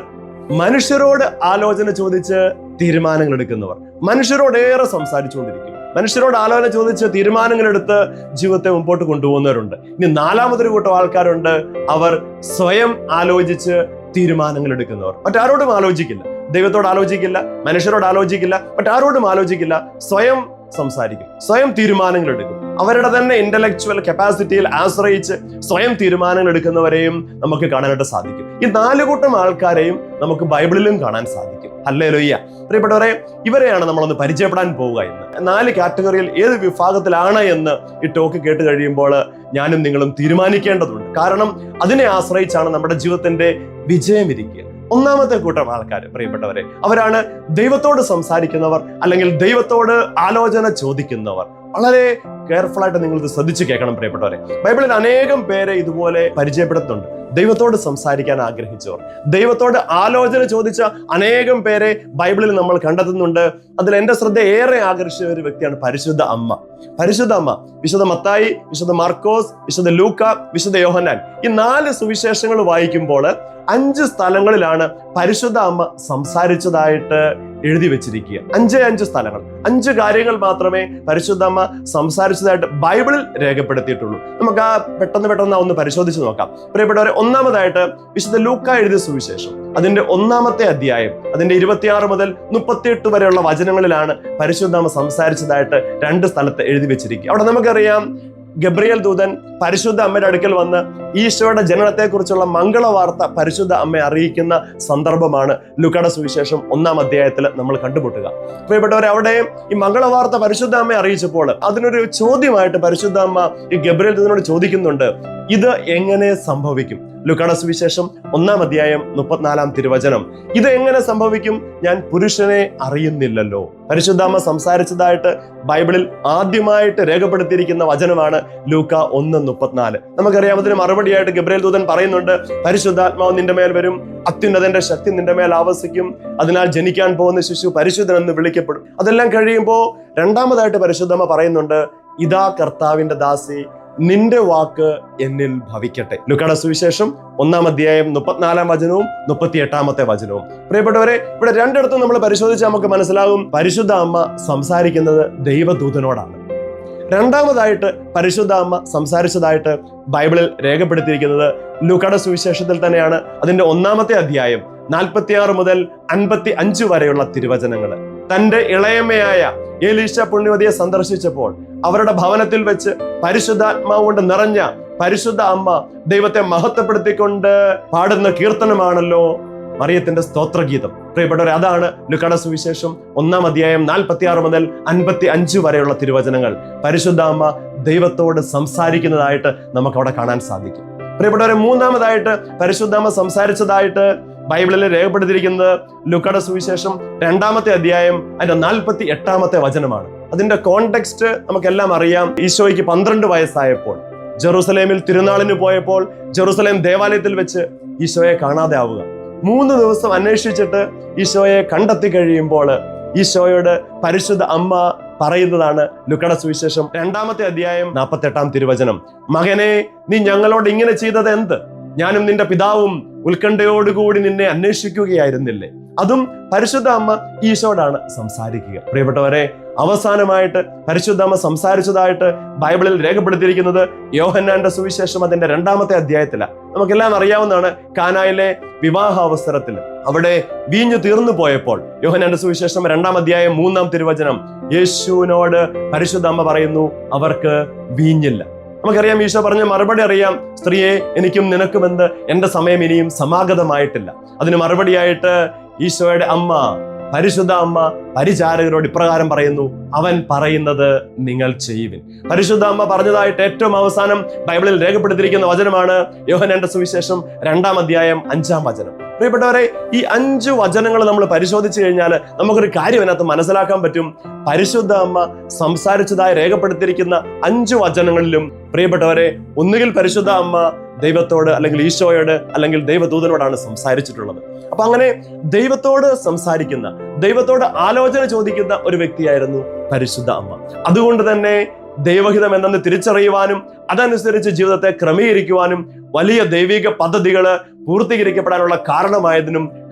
മനുഷ്യരോട് ആലോചന ചോദിച്ച് തീരുമാനങ്ങൾ എടുക്കുന്നവർ. മനുഷ്യരോടേറെ സംസാരിച്ചുകൊണ്ടിരിക്കും, മനുഷ്യരോട് ആലോചന ചോദിച്ച് തീരുമാനങ്ങൾ എടുത്ത് ജീവിതത്തെ മുമ്പോട്ട് കൊണ്ടുപോകുന്നവരുണ്ട്. ഇനി 4മതൊരു കൂട്ടം ആൾക്കാരുണ്ട്, അവർ സ്വയം ആലോചിച്ച് തീരുമാനങ്ങൾ എടുക്കുന്നവർ. മറ്റാരോടും ആലോചിക്കില്ല, ദൈവത്തോട് ആലോചിക്കില്ല, മനുഷ്യരോട് ആലോചിക്കില്ല, മറ്റാരോടും ആലോചിക്കില്ല. സ്വയം സംസാരിക്കും, സ്വയം തീരുമാനങ്ങൾ എടുക്കും. അവരുടെ തന്നെ ഇന്റലക്ച്വൽ കപ്പാസിറ്റിയിൽ ആശ്രയിച്ച് സ്വയം തീരുമാനങ്ങൾ എടുക്കുന്നവരെയും നമുക്ക് കാണാനായിട്ട് സാധിക്കും. ഈ 4 കൂട്ടം ആൾക്കാരെയും നമുക്ക് ബൈബിളിലും കാണാൻ സാധിക്കും. ഹല്ലേലൂയ. പ്രിയപ്പെട്ടവരെ, ഇവരെയാണ് നമ്മളൊന്ന് പരിചയപ്പെടാൻ പോവുക ഇന്ന്. 4 കാറ്റഗറിയിൽ ഏത് വിഭാഗത്തിലാണ് എന്ന് ഈ ടോക്ക് കേട്ട് കഴിയുമ്പോൾ ഞാനും നിങ്ങളും തീരുമാനിക്കേണ്ടതുണ്ട്. കാരണം അതിനെ ആശ്രയിച്ചാണ് നമ്മുടെ ജീവിതത്തിന്റെ വിജയം ഇരിക്കുക. ഒന്നാമത്തെ കൂട്ടം ആൾക്കാർ, പ്രിയപ്പെട്ടവരെ, അവരാണ് ദൈവത്തോട് സംസാരിക്കുന്നവർ, അല്ലെങ്കിൽ ദൈവത്തോട് ആലോചന ചോദിക്കുന്നവർ. വളരെ കെയർഫുൾ ആയിട്ട് നിങ്ങൾ ഇത് ശ്രദ്ധിച്ചു കേൾക്കണം പ്രിയപ്പെട്ടവരെ. ബൈബിളിൽ അനേകം പേരെ ഇതുപോലെ പരിചയപ്പെടുത്തുന്നുണ്ട്. ദൈവത്തോട് സംസാരിക്കാൻ ആഗ്രഹിച്ചവർ, ദൈവത്തോട് ആലോചന ചോദിച്ച അനേകം പേരെ ബൈബിളിൽ നമ്മൾ കണ്ടെത്തുന്നുണ്ട്. അതിൽ എന്റെ ശ്രദ്ധ ഏറെ ആകർഷിച്ച ഒരു വ്യക്തിയാണ് പരിശുദ്ധ അമ്മ. പരിശുദ്ധ അമ്മ, വിശുദ്ധ മത്തായി, വിശുദ്ധ മാർക്കോസ്, വിശുദ്ധ ലൂക്ക, വിശുദ്ധ യോഹന്നാൻ, ഈ 4 സുവിശേഷങ്ങൾ വായിക്കുമ്പോൾ 5 സ്ഥലങ്ങളിലാണ് പരിശുദ്ധ അമ്മ സംസാരിച്ചതായിട്ട് എഴുതി വെച്ചിരിക്കുക. 5 സ്ഥലങ്ങൾ, 5 കാര്യങ്ങൾ മാത്രമേ പരിശുദ്ധ അമ്മ സംസാരിച്ചതായിട്ട് ബൈബിളിൽ രേഖപ്പെടുത്തിയിട്ടുള്ളൂ. നമുക്ക് ആ പെട്ടെന്ന് ഒന്ന് പരിശോധിച്ച് നോക്കാം. പ്രിയപ്പെട്ടവരെ, ഒന്നാമതായിട്ട് വിശുദ്ധ ലൂക്ക എഴുതിയ സുവിശേഷം, അതിന്റെ 1-ാമത്തെ അധ്യായം, അതിന്റെ 26 മുതൽ 38 വരെയുള്ള വചനങ്ങളിലാണ് പരിശുദ്ധ അമ്മ സംസാരിച്ചതായിട്ട് 2 സ്ഥലത്ത് എഴുതി വെച്ചിരിക്കുക. അവിടെ നമുക്കറിയാം, ഗബ്രിയേൽ ദൂതൻ പരിശുദ്ധ അമ്മയുടെ അടുക്കൽ വന്ന് ഈശോയുടെ ജനനത്തെക്കുറിച്ചുള്ള മംഗളവാർത്ത പരിശുദ്ധ അമ്മയെ അറിയിക്കുന്ന സന്ദർഭമാണ് ലൂക്കായുടെ സുവിശേഷം 1-ാം അധ്യായത്തിൽ നമ്മൾ കണ്ടുമുട്ടുക. പ്രിയപ്പെട്ടവരെ, അവിടെ ഈ മംഗളവാർത്ത പരിശുദ്ധ അമ്മയെ അറിയിച്ചപ്പോൾ അതിനൊരു ചോദ്യമായിട്ട് പരിശുദ്ധ അമ്മ ഈ ഗബ്രിയേൽ ദൂതനോട് ചോദിക്കുന്നുണ്ട്, ഇത് എങ്ങനെ സംഭവിക്കും? ലൂക്കായുടെ സുവിശേഷം 1-ാം അധ്യായം 34-ാം തിരുവചനം. ഇത് എങ്ങനെ സംഭവിക്കും? ഞാൻ പുരുഷനെ അറിയുന്നില്ലല്ലോ. പരിശുദ്ധാമ്മ സംസാരിച്ചതായിട്ട് ബൈബിളിൽ ആദ്യമായിട്ട് രേഖപ്പെടുത്തിയിരിക്കുന്ന വചനമാണ് ലൂക്ക 1:34. നമുക്കറിയാം, അതിന് മറുപടിയായിട്ട് ഗബ്രിയേൽ ദൂതൻ പറയുന്നുണ്ട്, പരിശുദ്ധാത്മാവ് നിന്റെ മേൽ വരും, അത്യുന്നതന്റെ ശക്തി നിന്റെ മേൽ ആവസിക്കും, അതിനാൽ ജനിക്കാൻ പോകുന്ന ശിശു പരിശുദ്ധൻ എന്ന് വിളിക്കപ്പെടും. അതെല്ലാം കഴിയുമ്പോൾ 2-ാമതായിട്ട് പരിശുദ്ധമ്മ പറയുന്നുണ്ട്, ഇതാ കർത്താവിന്റെ ദാസി, നിന്റെ വാക്ക് എന്നിൽ ഭവിക്കട്ടെ. ലൂക്കായുടെ സുവിശേഷം 1-ാം അധ്യായം 34-ാം വചനവും 38-ാമത്തെ വചനവും. പ്രിയപ്പെട്ടവരെ, ഇവിടെ 2 നമ്മൾ പരിശോധിച്ചാൽ നമുക്ക് മനസ്സിലാകും, പരിശുദ്ധ അമ്മ സംസാരിക്കുന്നത് ദൈവദൂതനോടാണ്. 2-ാമതായിട്ട് പരിശുദ്ധ അമ്മ സംസാരിച്ചതായിട്ട് ബൈബിളിൽ രേഖപ്പെടുത്തിയിരിക്കുന്നത് ലൂക്കായുടെ സുവിശേഷത്തിൽ തന്നെയാണ്. അതിന്റെ 1-ാമത്തെ അധ്യായം 46 മുതൽ 55 വരെയുള്ള തിരുവചനങ്ങൾ. തന്റെ ഇളയമ്മയായ എലീശ പുണ്യവതിയെ സന്ദർശിച്ചപ്പോൾ അവരുടെ ഭവനത്തിൽ വെച്ച് പരിശുദ്ധാത്മാവ് കൊണ്ട് നിറഞ്ഞ പരിശുദ്ധ അമ്മ ദൈവത്തെ മഹത്വപ്പെടുത്തിക്കൊണ്ട് പാടുന്ന കീർത്തനമാണല്ലോ മറിയത്തിന്റെ സ്തോത്രഗീതം. പ്രിയപ്പെട്ടവരെ, അതാണ് ലൂക്കായുടെ സുവിശേഷം 1-ാം അധ്യായം 46 മുതൽ 55 വരെയുള്ള തിരുവചനങ്ങൾ. പരിശുദ്ധ അമ്മ ദൈവത്തോട് സംസാരിക്കുന്നതായിട്ട് നമുക്ക് അവിടെ കാണാൻ സാധിക്കും. പ്രിയപ്പെട്ടവരെ, 3-ാമതായിട്ട് പരിശുദ്ധ അമ്മ സംസാരിച്ചതായിട്ട് ബൈബിളിൽ രേഖപ്പെടുത്തിയിരിക്കുന്നത് ലൂക്കായുടെ സുവിശേഷം 2-ാമത്തെ അധ്യായം അതിന്റെ 48-ാമത്തെ വചനമാണ്. അതിന്റെ കോണ്ടെക്സ്റ്റ് നമുക്കെല്ലാം അറിയാം. ഈശോയ്ക്ക് 12 വയസ്സായപ്പോൾ ജെറുസലേമിൽ തിരുനാളിന് പോയപ്പോൾ ജെറുസലേം ദേവാലയത്തിൽ വെച്ച് ഈശോയെ കാണാതെ ആവുക. 3 ദിവസം അന്വേഷിച്ചിട്ട് ഈശോയെ കണ്ടെത്തി കഴിയുമ്പോൾ ഈശോയോട് പരിശുദ്ധ അമ്മ പറയുന്നതാണ് ലൂക്കായുടെ സുവിശേഷം 2-ാമത്തെ അധ്യായം 48-ാം തിരുവചനം. മകനെ, നീ ഞങ്ങളോട് ഇങ്ങനെ ചെയ്തത് എന്ത്? ഞാനും നിന്റെ പിതാവും ഉത്കണ്ഠയോടുകൂടി നിന്നെ അന്വേഷിക്കുകയായിരുന്നില്ലേ? അതും പരിശുദ്ധ അമ്മ ഈശോയോടാണ് സംസാരിക്കുക. പ്രിയപ്പെട്ടവരെ, അവസാനമായിട്ട് പരിശുദ്ധ അമ്മ സംസാരിച്ചതായിട്ട് ബൈബിളിൽ രേഖപ്പെടുത്തിയിരിക്കുന്നത് യോഹന്നാന്റെ സുവിശേഷം അതിന്റെ 2-ാമത്തെ അധ്യായത്തിലാണ്. നമുക്കെല്ലാം അറിയാവുന്നതാണ്, കാനായിലെ വിവാഹാവസരത്തിൽ അവിടെ വീഞ്ഞു തീർന്നു പോയപ്പോൾ യോഹന്നാന്റെ സുവിശേഷം 2-ാം അധ്യായം 3-ാം തിരുവചനം, യേശുവിനോട് പരിശുദ്ധ അമ്മ പറയുന്നു, അവർക്ക് വീഞ്ഞില്ല. നമുക്കറിയാം, ഈശോ പറഞ്ഞ മറുപടി അറിയാം, സ്ത്രീയെ, എനിക്കും നിനക്കുമെന്ന് എന്റെ സമയം ഇനിയും സമാഗതമായിട്ടില്ല. അതിന് മറുപടിയായിട്ട് ഈശോയുടെ അമ്മ, പരിശുദ്ധ അമ്മ പരിചാരകരോട് ഇപ്രകാരം പറയുന്നു, അവൻ പറയുന്നത് നിങ്ങൾ ചെയ്യുവിൻ. പരിശുദ്ധ അമ്മ പറഞ്ഞതായിട്ട് ഏറ്റവും അവസാനം ബൈബിളിൽ രേഖപ്പെടുത്തിയിരിക്കുന്ന വചനമാണ് യോഹന്നാന്റെ സുവിശേഷം 2-ാം അധ്യായം 5-ാം വചനം. പ്രിയപ്പെട്ടവരെ, ഈ 5 വചനങ്ങൾ നമ്മൾ പരിശോധിച്ചു കഴിഞ്ഞാൽ നമുക്കൊരു കാര്യം അതിനകത്ത് മനസ്സിലാക്കാൻ പറ്റും. പരിശുദ്ധ അമ്മ സംസാരിച്ചതായി രേഖപ്പെടുത്തിയിരിക്കുന്ന 5 വചനങ്ങളിലും പ്രിയപ്പെട്ടവരെ, ഒന്നുകിൽ പരിശുദ്ധ അമ്മ ദൈവത്തോട് അല്ലെങ്കിൽ ഈശോയോട് അല്ലെങ്കിൽ ദൈവദൂതനോടാണ് സംസാരിച്ചിട്ടുള്ളത്. അപ്പൊ അങ്ങനെ ദൈവത്തോട് സംസാരിക്കുന്ന, ദൈവത്തോട് ആലോചന ചോദിക്കുന്ന ഒരു വ്യക്തിയായിരുന്നു പരിശുദ്ധ അമ്മ. അതുകൊണ്ട് തന്നെ ദൈവഹിതം എന്തെന്ന് തിരിച്ചറിയുവാനും അതനുസരിച്ച് ജീവിതത്തെ ക്രമീകരിക്കുവാനും വലിയ ദൈവിക പദ്ധതികൾ പൂർത്തീകരിക്കപ്പെടാനുള്ള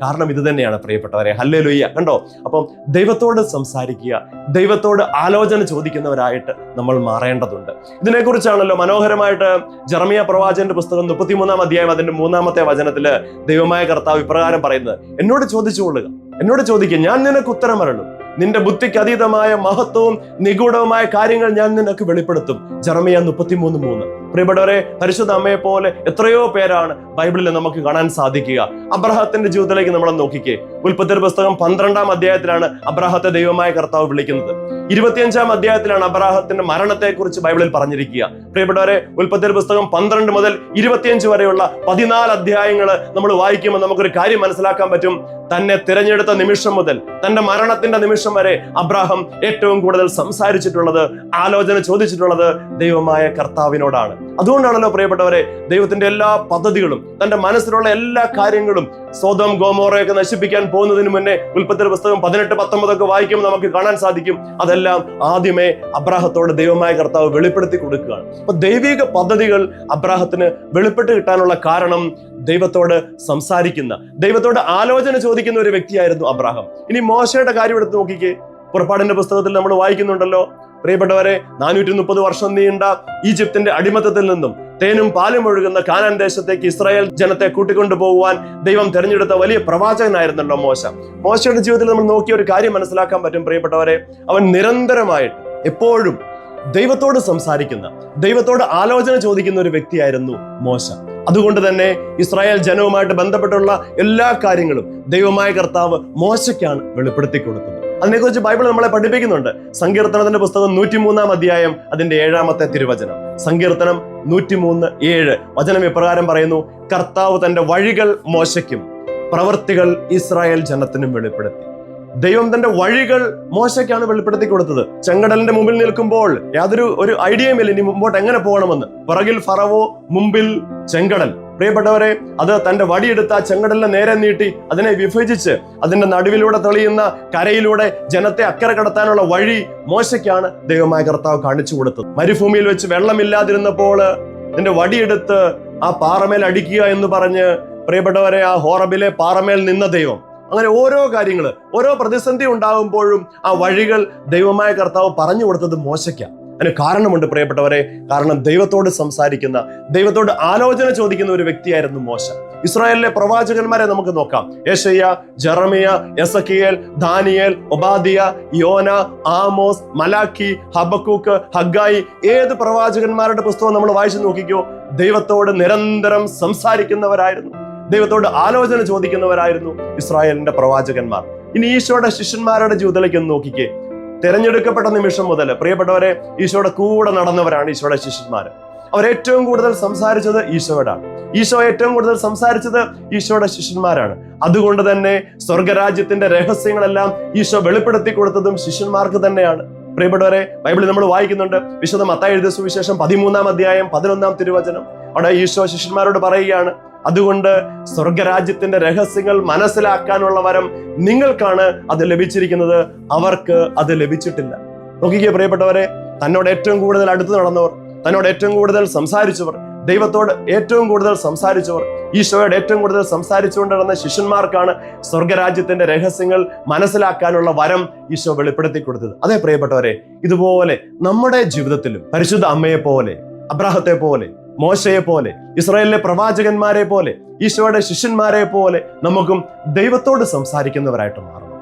കാരണം ഇത് തന്നെയാണ് പ്രിയപ്പെട്ടവരെ. ഹല്ലേലൂയ. കണ്ടോ? അപ്പം ദൈവത്തോട് സംസാരിക്കുക, ദൈവത്തോട് ആലോചന ചോദിക്കുന്നവരായിട്ട് നമ്മൾ മാറേണ്ടതുണ്ട്. ഇതിനെക്കുറിച്ചാണല്ലോ മനോഹരമായിട്ട് ജെറമിയ പ്രവാചകന്റെ പുസ്തകം 33-ാം അധ്യായം അതിന്റെ 3-ാമത്തെ വചനത്തില് ദൈവമായ കർത്താവ് ഇപ്രകാരം പറയുന്നത്, എന്നോട് ചോദിച്ചുകൊള്ളുക, എന്നോട് ചോദിക്കുക, ഞാൻ നിനക്ക് ഉത്തരം അരുളും. നിന്റെ ബുദ്ധിക്ക് അതീതമായ മഹത്വവും നിഗൂഢവുമായ കാര്യങ്ങൾ ഞാൻ നിനക്ക് വെളിപ്പെടുത്തും. ജെറമിയ 33:3. പ്രിയപ്പെട്ടവരെ, പരിശുദ്ധ അമ്മയെ പോലെ എത്രയോ പേരാണ് ബൈബിളിൽ നമുക്ക് കാണാൻ സാധിക്കുക. അബ്രാഹത്തിന്റെ ജീവിതത്തിലേക്ക് നമ്മൾ നോക്കിക്കേ. ഉൽപ്പത്തി പുസ്തകം 12-ാം അധ്യായത്തിലാണ് അബ്രാഹത്തെ ദൈവമായ കർത്താവ് വിളിക്കുന്നത്. 25-ാം അധ്യായത്തിലാണ് അബ്രാഹത്തിന്റെ മരണത്തെ കുറിച്ച് ബൈബിളിൽ പറഞ്ഞിരിക്കുക. പ്രിയപ്പെട്ടവരെ, ഉൽപ്പത്തി പുസ്തകം 12 മുതൽ 25 വരെയുള്ള 14 അധ്യായങ്ങൾ നമ്മൾ വായിക്കുമ്പോൾ നമുക്കൊരു കാര്യം മനസ്സിലാക്കാൻ പറ്റും. തന്നെ തിരഞ്ഞെടുത്ത നിമിഷം മുതൽ തന്റെ മരണത്തിന്റെ നിമിഷം വരെ അബ്രാഹം ഏറ്റവും കൂടുതൽ സംസാരിച്ചിട്ടുള്ളത്, ആലോചന ചോദിച്ചിട്ടുള്ളത് ദൈവമായ കർത്താവിനോടാണ്. അതുകൊണ്ടാണല്ലോ പ്രിയപ്പെട്ടവരെ, ദൈവത്തിന്റെ എല്ലാ പദ്ധതികളും, തന്റെ മനസ്സിലുള്ള എല്ലാ കാര്യങ്ങളും സോദോം ഗോമോറയൊക്കെ നശിപ്പിക്കാൻ പോകുന്നതിന് മുന്നേ ഉൽപ്പത്തി പുസ്തകം 18-19 ഒക്കെ വായിക്കുമ്പോൾ നമുക്ക് കാണാൻ സാധിക്കും. അതെല്ലാം ആദ്യമേ അബ്രാഹത്തോട് ദൈവമായ കർത്താവ് വെളിപ്പെടുത്തി കൊടുക്കുകയാണ്. അപ്പൊ ദൈവിക പദ്ധതികൾ അബ്രാഹത്തിന് വെളിപ്പെട്ട് കിട്ടാനുള്ള കാരണം ദൈവത്തോട് സംസാരിക്കുന്ന, ദൈവത്തോട് ആലോചന ചോദിക്കുന്ന ഒരു വ്യക്തിയായിരുന്നു അബ്രാഹം. ഇനി മോശയുടെ കാര്യം എടുത്ത് നോക്കിക്കേ. പുറപ്പാടിന്റെ പുസ്തകത്തിൽ നമ്മൾ വായിക്കുന്നുണ്ടല്ലോ, പ്രിയപ്പെട്ടവരെ, 430 വർഷം നീണ്ട ഈജിപ്തിന്റെ അടിമത്തത്തിൽ നിന്നും തേനും പാലും ഒഴുകുന്ന കാനാൻ ദേശത്തേക്ക് ഇസ്രായേൽ ജനത്തെ കൂട്ടിക്കൊണ്ടു പോകുവാൻ ദൈവം തെരഞ്ഞെടുത്ത വലിയ പ്രവാചകനായിരുന്നല്ലോ മോശ. മോശയുടെ ജീവിതത്തിൽ നമ്മൾ നോക്കിയ ഒരു കാര്യം മനസ്സിലാക്കാൻ പറ്റും പ്രിയപ്പെട്ടവരെ, അവൻ നിരന്തരമായിട്ട് എപ്പോഴും ദൈവത്തോട് സംസാരിക്കുന്ന, ദൈവത്തോട് ആലോചന ചോദിക്കുന്ന ഒരു വ്യക്തിയായിരുന്നു മോശ. അതുകൊണ്ട് തന്നെ ഇസ്രായേൽ ജനവുമായിട്ട് ബന്ധപ്പെട്ടുള്ള എല്ലാ കാര്യങ്ങളും ദൈവമായ കർത്താവ് മോശയ്ക്കാണ് വെളിപ്പെടുത്തി കൊടുത്തത്. അതിനെക്കുറിച്ച് ബൈബിൾ നമ്മളെ പഠിപ്പിക്കുന്നുണ്ട്. സങ്കീർത്തനത്തിന്റെ പുസ്തകം 103-ാം അധ്യായം അതിന്റെ 7-ാമത്തെ തിരുവചനം. സങ്കീർത്തനം 103:7 വചനം ഇപ്രകാരം പറയുന്നു: കർത്താവ് തന്റെ വഴികൾ മോശയ്ക്കും പ്രവൃത്തികൾ ഇസ്രായേൽ ജനത്തിനും വെളിപ്പെടുത്തി. ദൈവം തന്റെ വഴികൾ മോശയ്ക്കാണ് വെളിപ്പെടുത്തി കൊടുത്തത്. ചെങ്കടലിന്റെ മുമ്പിൽ നിൽക്കുമ്പോൾ യാതൊരു ഐഡിയയും ഇല്ല ഇനി മുമ്പോട്ട് എങ്ങനെ പോകണമെന്ന്. പിറകിൽ ഫറവോ, മുമ്പിൽ ചെങ്കടൽ. പ്രിയപ്പെട്ടവരെ, അത് തന്റെ വടിയെടുത്ത് ആ ചെങ്കടലിനെ നേരെ നീട്ടി അതിനെ വിഭജിച്ച് അതിന്റെ നടുവിലൂടെ തെളിയുന്ന കരയിലൂടെ ജനത്തെ അക്കരെ കടത്താനുള്ള വഴി മോശയ്ക്കാണ് ദൈവമായ കർത്താവ് കാണിച്ചു കൊടുത്തത്. മരുഭൂമിയിൽ വെച്ച് വെള്ളമില്ലാതിരുന്നപ്പോൾ നിന്റെ വടിയെടുത്ത് ആ പാറമേൽ അടിക്കുക എന്ന് പറഞ്ഞ് പ്രിയപ്പെട്ടവരെ, ആ ഹോറബിലെ പാറമേൽ നിന്ന ദൈവം. അങ്ങനെ ഓരോ കാര്യങ്ങൾ, ഓരോ പ്രതിസന്ധി ഉണ്ടാകുമ്പോഴും ആ വഴികൾ ദൈവമായ കർത്താവ് പറഞ്ഞു കൊടുത്തത് മോശയ്ക്കാണ്. അതിന് കാരണമുണ്ട് പ്രിയപ്പെട്ടവരെ. കാരണം ദൈവത്തോട് സംസാരിക്കുന്ന, ദൈവത്തോട് ആലോചന ചോദിക്കുന്ന ഒരു വ്യക്തിയായിരുന്നു മോശ. ഇസ്രായേലിലെ പ്രവാചകന്മാരെ നമുക്ക് നോക്കാം. Isaiah, Jeremiah, Ezekiel, Daniel, Obadiah, യോന, ആമോസ്, മലാക്കി, ഹബക്കൂക്ക്, ഹഗ്ഗായി. ഏത് പ്രവാചകന്മാരുടെ പുസ്തകം നമ്മൾ വായിച്ചു നോക്കിക്കോ, ദൈവത്തോട് നിരന്തരം സംസാരിക്കുന്നവരായിരുന്നു, ദൈവത്തോട് ആലോചന ചോദിക്കുന്നവരായിരുന്നു ഇസ്രായേലിന്റെ പ്രവാചകന്മാർ. ഇനി ഈശോയുടെ ശിഷ്യന്മാരുടെ ജീവിതത്തിലേക്ക് ഒന്ന് നോക്കിക്കേ. തിരഞ്ഞെടുക്കപ്പെട്ട നിമിഷം മുതൽ പ്രിയപ്പെട്ടവരെ ഈശോയുടെ കൂടെ നടന്നവരാണ് ഈശോയുടെ ശിഷ്യന്മാർ. അവരേറ്റവും കൂടുതൽ സംസാരിച്ചത് ഈശോയോടാണ്. ഈശോ ഏറ്റവും കൂടുതൽ സംസാരിച്ചത് ഈശോയുടെ ശിഷ്യന്മാരാണ്. അതുകൊണ്ട് തന്നെ സ്വർഗരാജ്യത്തിന്റെ രഹസ്യങ്ങളെല്ലാം ഈശോ വെളിപ്പെടുത്തി കൊടുത്തതും ശിഷ്യന്മാർക്ക് തന്നെയാണ്. പ്രിയപ്പെട്ടവരെ, ബൈബിളിൽ നമ്മൾ വായിക്കുന്നുണ്ട്. വിശുദ്ധ മത്തായി എഴുതിയ സുവിശേഷം 13-ാം അധ്യായം 11-ാം തിരുവചനം. അവിടെ ഈശോ ശിഷ്യന്മാരോട് പറയുകയാണ്, അതുകൊണ്ട് സ്വർഗരാജ്യത്തിന്റെ രഹസ്യങ്ങൾ മനസ്സിലാക്കാനുള്ള വരം നിങ്ങൾക്കാണ് അത് ലഭിച്ചിരിക്കുന്നത്, അവർക്ക് അത് ലഭിച്ചിട്ടില്ല. നോക്കിക്കേ പ്രിയപ്പെട്ടവരെ, തന്നോട് ഏറ്റവും കൂടുതൽ അടുത്ത് നടന്നവർ, തന്നോട് ഏറ്റവും കൂടുതൽ സംസാരിച്ചവർ, ദൈവത്തോട് ഏറ്റവും കൂടുതൽ സംസാരിച്ചവർ, ഈശോയോട് ഏറ്റവും കൂടുതൽ സംസാരിച്ചുകൊണ്ട് നടന്ന ശിഷ്യന്മാർക്കാണ് സ്വർഗരാജ്യത്തിന്റെ രഹസ്യങ്ങൾ മനസ്സിലാക്കാനുള്ള വരം ഈശോ വെളിപ്പെടുത്തി കൊടുത്തത്. അതേ പ്രിയപ്പെട്ടവരെ, ഇതുപോലെ നമ്മുടെ ജീവിതത്തിലും പരിശുദ്ധ അമ്മയെ പോലെ, അബ്രാഹത്തെ പോലെ, മോശയെ പോലെ, ഇസ്രായേലിലെ പ്രവാചകന്മാരെ പോലെ, ഈശോയുടെ ശിഷ്യന്മാരെ പോലെ നമുക്കും ദൈവത്തോട് സംസാരിക്കുന്നവരായിട്ട് മാറണം,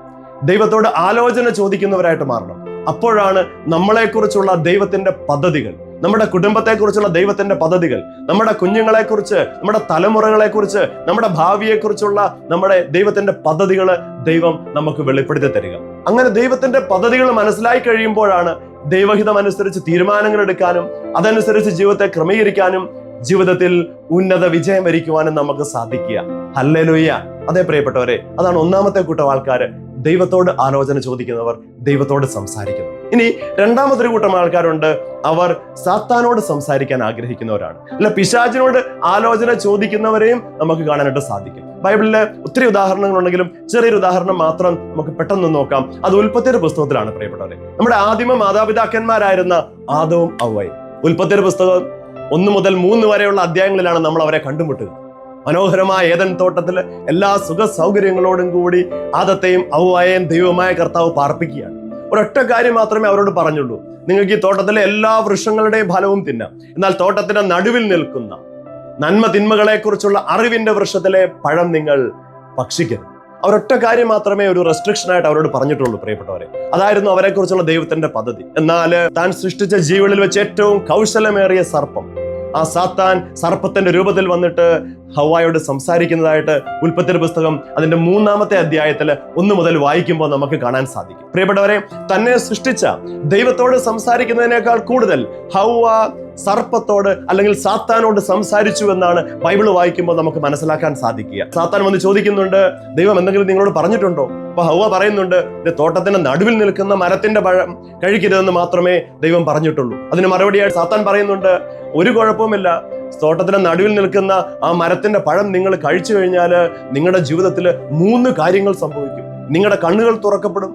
ദൈവത്തോട് ആലോചന ചോദിക്കുന്നവരായിട്ട് മാറണം. അപ്പോഴാണ് നമ്മളെക്കുറിച്ചുള്ള ദൈവത്തിന്റെ പദ്ധതികൾ, നമ്മുടെ കുടുംബത്തെക്കുറിച്ചുള്ള ദൈവത്തിന്റെ പദ്ധതികൾ, നമ്മുടെ കുഞ്ഞുങ്ങളെക്കുറിച്ച്, നമ്മുടെ തലമുറകളെക്കുറിച്ച്, നമ്മുടെ ഭാവിയെക്കുറിച്ചുള്ള നമ്മുടെ ദൈവത്തിന്റെ പദ്ധതികൾ ദൈവം നമുക്ക് വെളിപ്പെടുത്തി തരിക. അങ്ങനെ ദൈവത്തിന്റെ പദ്ധതികൾ മനസ്സിലായി കഴിയുമ്പോഴാണ് ദൈവഹിതം അനുസരിച്ച് തീരുമാനങ്ങൾ എടുക്കാനും അതനുസരിച്ച് ജീവിതത്തെ ക്രമീകരിക്കാനും ജീവിതത്തിൽ ഉന്നത വിജയം വരിക്കുവാനും നമുക്ക് സാധിക്കുക. ഹല്ലേലൂയ. അതേ പ്രിയപ്പെട്ടവരെ, അതാണ് ഒന്നാമത്തെ കൂട്ടം ആൾക്കാർ, ദൈവത്തോട് ആലോചന ചോദിക്കുന്നവർ, ദൈവത്തോട് സംസാരിക്കുന്നവർ. ഇനി രണ്ടാമതൊരു കൂട്ടം ആൾക്കാരുണ്ട്, അവർ സാത്താനോട് സംസാരിക്കാൻ ആഗ്രഹിക്കുന്നവരാണ്. അല്ല, പിശാചിനോട് ആലോചന ചോദിക്കുന്നവരെയും നമുക്ക് കാണാനായിട്ട് സാധിക്കും. ബൈബിളിലെ ഒത്തിരി ഉദാഹരണങ്ങളുണ്ടെങ്കിലും ചെറിയൊരു ഉദാഹരണം മാത്രം നമുക്ക് പെട്ടെന്ന് നോക്കാം. അത് ഉൽപ്പത്തിയുടെ പുസ്തകത്തിലാണ് പ്രിയപ്പെട്ടവരെ. നമ്മുടെ ആദിമ മാതാപിതാക്കന്മാരായിരുന്ന ആദവും ഹവ്വയും. ഉൽപ്പത്തിയുടെ പുസ്തകം 1 മുതൽ 3 വരെയുള്ള അധ്യായങ്ങളിലാണ് നമ്മൾ അവരെ കണ്ടുമുട്ടുക. മനോഹരമായ ഏദൻ തോട്ടത്തിൽ എല്ലാ സുഖ സൗകര്യങ്ങളോടും കൂടി ആദത്തെയും ഹവ്വയെയും ദൈവമായ കർത്താവ് പാർപ്പിക്കുകയാണ്. ഒരൊറ്റ കാര്യം മാത്രമേ അവരോട് പറഞ്ഞുള്ളൂ: നിങ്ങൾക്ക് ഈ തോട്ടത്തിലെ എല്ലാ വൃക്ഷങ്ങളുടെയും ഫലവും തിന്നാം, എന്നാൽ തോട്ടത്തിന്റെ നടുവിൽ നിൽക്കുന്ന നന്മ തിന്മകളെ കുറിച്ചുള്ള അറിവിന്റെ വൃക്ഷത്തിലെ പഴം നിങ്ങൾ ഭക്ഷിക്കരുത്. അവരൊറ്റ കാര്യം മാത്രമേ ഒരു റെസ്ട്രിക്ഷൻ ആയിട്ട് അവരോട് പറഞ്ഞിട്ടുള്ളൂ പ്രിയപ്പെട്ടവരെ. അതായിരുന്നു അവരെക്കുറിച്ചുള്ള ദൈവത്തിന്റെ പദ്ധതി. എന്നാൽ താൻ സൃഷ്ടിച്ച ജീവികളിൽ വെച്ച് ഏറ്റവും കൗശലമേറിയ സർപ്പം, ആ സാത്താൻ സർപ്പത്തിന്റെ രൂപത്തിൽ വന്നിട്ട് ഹവ്വായോട് സംസാരിക്കുന്നതായിട്ട് ഉൽപ്പത്തിയുടെ പുസ്തകം അതിന്റെ 3-ാമത്തെ അധ്യായത്തിൽ 1 മുതൽ വായിക്കുമ്പോൾ നമുക്ക് കാണാൻ സാധിക്കും. പ്രിയപ്പെട്ടവരെ, തന്നെ സൃഷ്ടിച്ച ദൈവത്തോട് സംസാരിക്കുന്നതിനേക്കാൾ കൂടുതൽ ഹവ്വ സർപ്പത്തോട് അല്ലെങ്കിൽ സാത്താനോട് സംസാരിച്ചു എന്നാണ് ബൈബിൾ വായിക്കുമ്പോൾ നമുക്ക് മനസ്സിലാക്കാൻ സാധിക്കുക. സാത്താൻ വന്ന് ചോദിക്കുന്നുണ്ട്, ദൈവം എന്തെങ്കിലും നിങ്ങളോട് പറഞ്ഞിട്ടുണ്ടോ? അപ്പൊ ഹവ്വ പറയുന്നുണ്ട്, തോട്ടത്തിന്റെ നടുവിൽ നിൽക്കുന്ന മരത്തിന്റെ പഴം കഴിക്കരുതെന്ന് മാത്രമേ ദൈവം പറഞ്ഞിട്ടുള്ളൂ. അതിന് മറുപടിയായി സാത്താൻ പറയുന്നുണ്ട്, ഒരു കുഴപ്പവുമില്ല, തോട്ടത്തിന്റെ നടുവിൽ നിൽക്കുന്ന ആ മരത്തിന്റെ പഴം നിങ്ങൾ കഴിച്ചു കഴിഞ്ഞാൽ നിങ്ങളുടെ ജീവിതത്തിൽ 3 കാര്യങ്ങൾ സംഭവിക്കും. നിങ്ങളുടെ കണ്ണുകൾ തുറക്കപ്പെടും,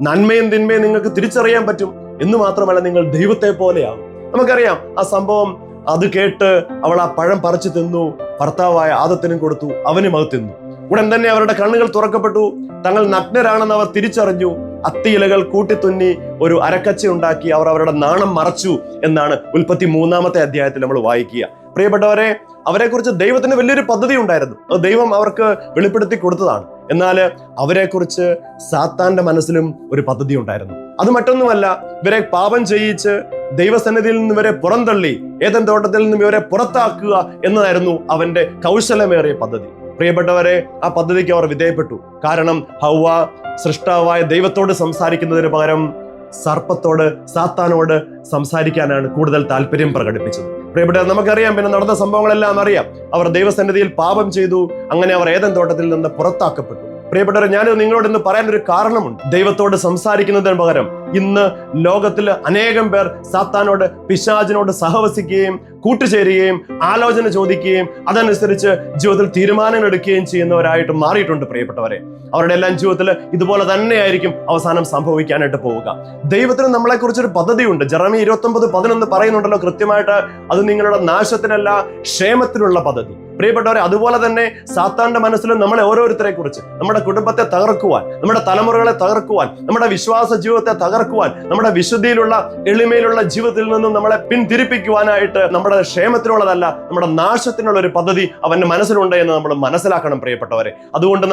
നന്മയും തിന്മയും നിങ്ങൾക്ക് തിരിച്ചറിയാൻ പറ്റും, എന്ന് മാത്രമല്ല നിങ്ങൾ ദൈവത്തെ പോലെയാകും. നമുക്കറിയാം ആ സംഭവം. അത് കേട്ട് അവൾ ആ പഴം പറിച്ചു തിന്നു, ഭർത്താവായ ആദത്തിനും കൊടുത്തു, അവനും അത് തിന്നു. ഉടൻ തന്നെ അവരുടെ കണ്ണുകൾ തുറക്കപ്പെട്ടു, തങ്ങൾ നഗ്നരാണെന്ന് അവർ തിരിച്ചറിഞ്ഞു. അത്തിയിലകൾ കൂട്ടിത്തുന്നി ഒരു അരക്കച്ച ഉണ്ടാക്കി അവർ അവരുടെ നാണം മറച്ചു എന്നാണ് ഉൽപ്പത്തി 3-ാമത്തെ അധ്യായത്തിൽ നമ്മൾ വായിക്കുക. പ്രിയപ്പെട്ടവരെ, അവരെക്കുറിച്ച് ദൈവത്തിന് വലിയൊരു പദ്ധതി ഉണ്ടായിരുന്നു. അത് ദൈവം അവർക്ക് വെളിപ്പെടുത്തി കൊടുത്തതാണ്. എന്നാൽ അവരെക്കുറിച്ച് സാത്താന്റെ മനസ്സിലും ഒരു പദ്ധതി ഉണ്ടായിരുന്നു. അത് മറ്റൊന്നുമല്ല, ഇവരെ പാപം ചെയ്യിച്ച് ദൈവസന്നിധിയിൽ നിന്ന് ഇവരെ പുറന്തള്ളി ഏദൻ തോട്ടത്തിൽ നിന്നും ഇവരെ പുറത്താക്കുക എന്നതായിരുന്നു അവന്റെ കൗശലമേറിയ പദ്ധതി. പ്രിയപ്പെട്ടവരെ, ആ പദ്ധതിക്ക് അവർ വിധേയപ്പെട്ടു. കാരണം ഹവ്വ സൃഷ്ടാവായ ദൈവത്തോട് സംസാരിക്കുന്നതിന് പകരം സർപ്പത്തോട്, സാത്താനോട് സംസാരിക്കാനാണ് കൂടുതൽ താല്പര്യം പ്രകടിപ്പിച്ചത്. പ്രിയപ്പെട്ട, നമുക്കറിയാം പിന്നെ നടന്ന സംഭവങ്ങളെല്ലാം അറിയാം. അവർ ദൈവസന്നിധിയിൽ പാപം ചെയ്തു, അങ്ങനെ അവർ ഏദൻ തോട്ടത്തിൽ നിന്ന് പുറത്താക്കപ്പെട്ടു. പ്രിയപ്പെട്ടവരെ, ഞാൻ നിങ്ങളോട് ഇന്ന് പറയാനൊരു കാരണമുണ്ട്. ദൈവത്തോട് സംസാരിക്കുന്നതിന് പകരം ഇന്ന് ലോകത്തിൽ അനേകം പേർ സാത്താനോട്, പിശാചിനോട് സഹവസിക്കുകയും കൂട്ടുചേരുകയും ആലോചന ചോദിക്കുകയും അതനുസരിച്ച് ജീവിതത്തിൽ തീരുമാനങ്ങൾ എടുക്കുകയും ചെയ്യുന്നവരായിട്ട് മാറിയിട്ടുണ്ട്. പ്രിയപ്പെട്ടവരെ, അവരുടെ എല്ലാം ജീവിതത്തിൽ ഇതുപോലെ തന്നെയായിരിക്കും അവസാനം സംഭവിക്കാനായിട്ട് പോവുക. ദൈവത്തിന് നമ്മളെ കുറിച്ചൊരു പദ്ധതിയുണ്ട്. ജെറമി 29:11 പറയുന്നുണ്ടല്ലോ കൃത്യമായിട്ട്, അത് നിങ്ങളുടെ നാശത്തിനല്ല ക്ഷേമത്തിനുള്ള പദ്ധതി. പ്രിയപ്പെട്ടവരെ, അതുപോലെ തന്നെ സാത്താന്റെ മനസ്സിലും നമ്മളെ ഓരോരുത്തരെ കുറിച്ച്, നമ്മുടെ കുടുംബത്തെ തകർക്കുവാൻ, നമ്മുടെ തലമുറകളെ തകർക്കുവാൻ, നമ്മുടെ വിശ്വാസ ജീവിതത്തെ തകർക്കുവാൻ, നമ്മുടെ വിശുദ്ധിയിലുള്ള എളിമയിലുള്ള ജീവിതത്തിൽ നിന്നും നമ്മളെ പിന്തിരിപ്പിക്കുവാനായിട്ട്, നമ്മുടെ ക്ഷേമത്തിനുള്ളതല്ല നമ്മുടെ നാശത്തിനുള്ള ഒരു പദ്ധതി അവന്റെ മനസ്സിലുണ്ട് എന്ന് നമ്മൾ മനസ്സിലാക്കണം. പ്രിയപ്പെട്ടവരെ, അതുകൊണ്ട്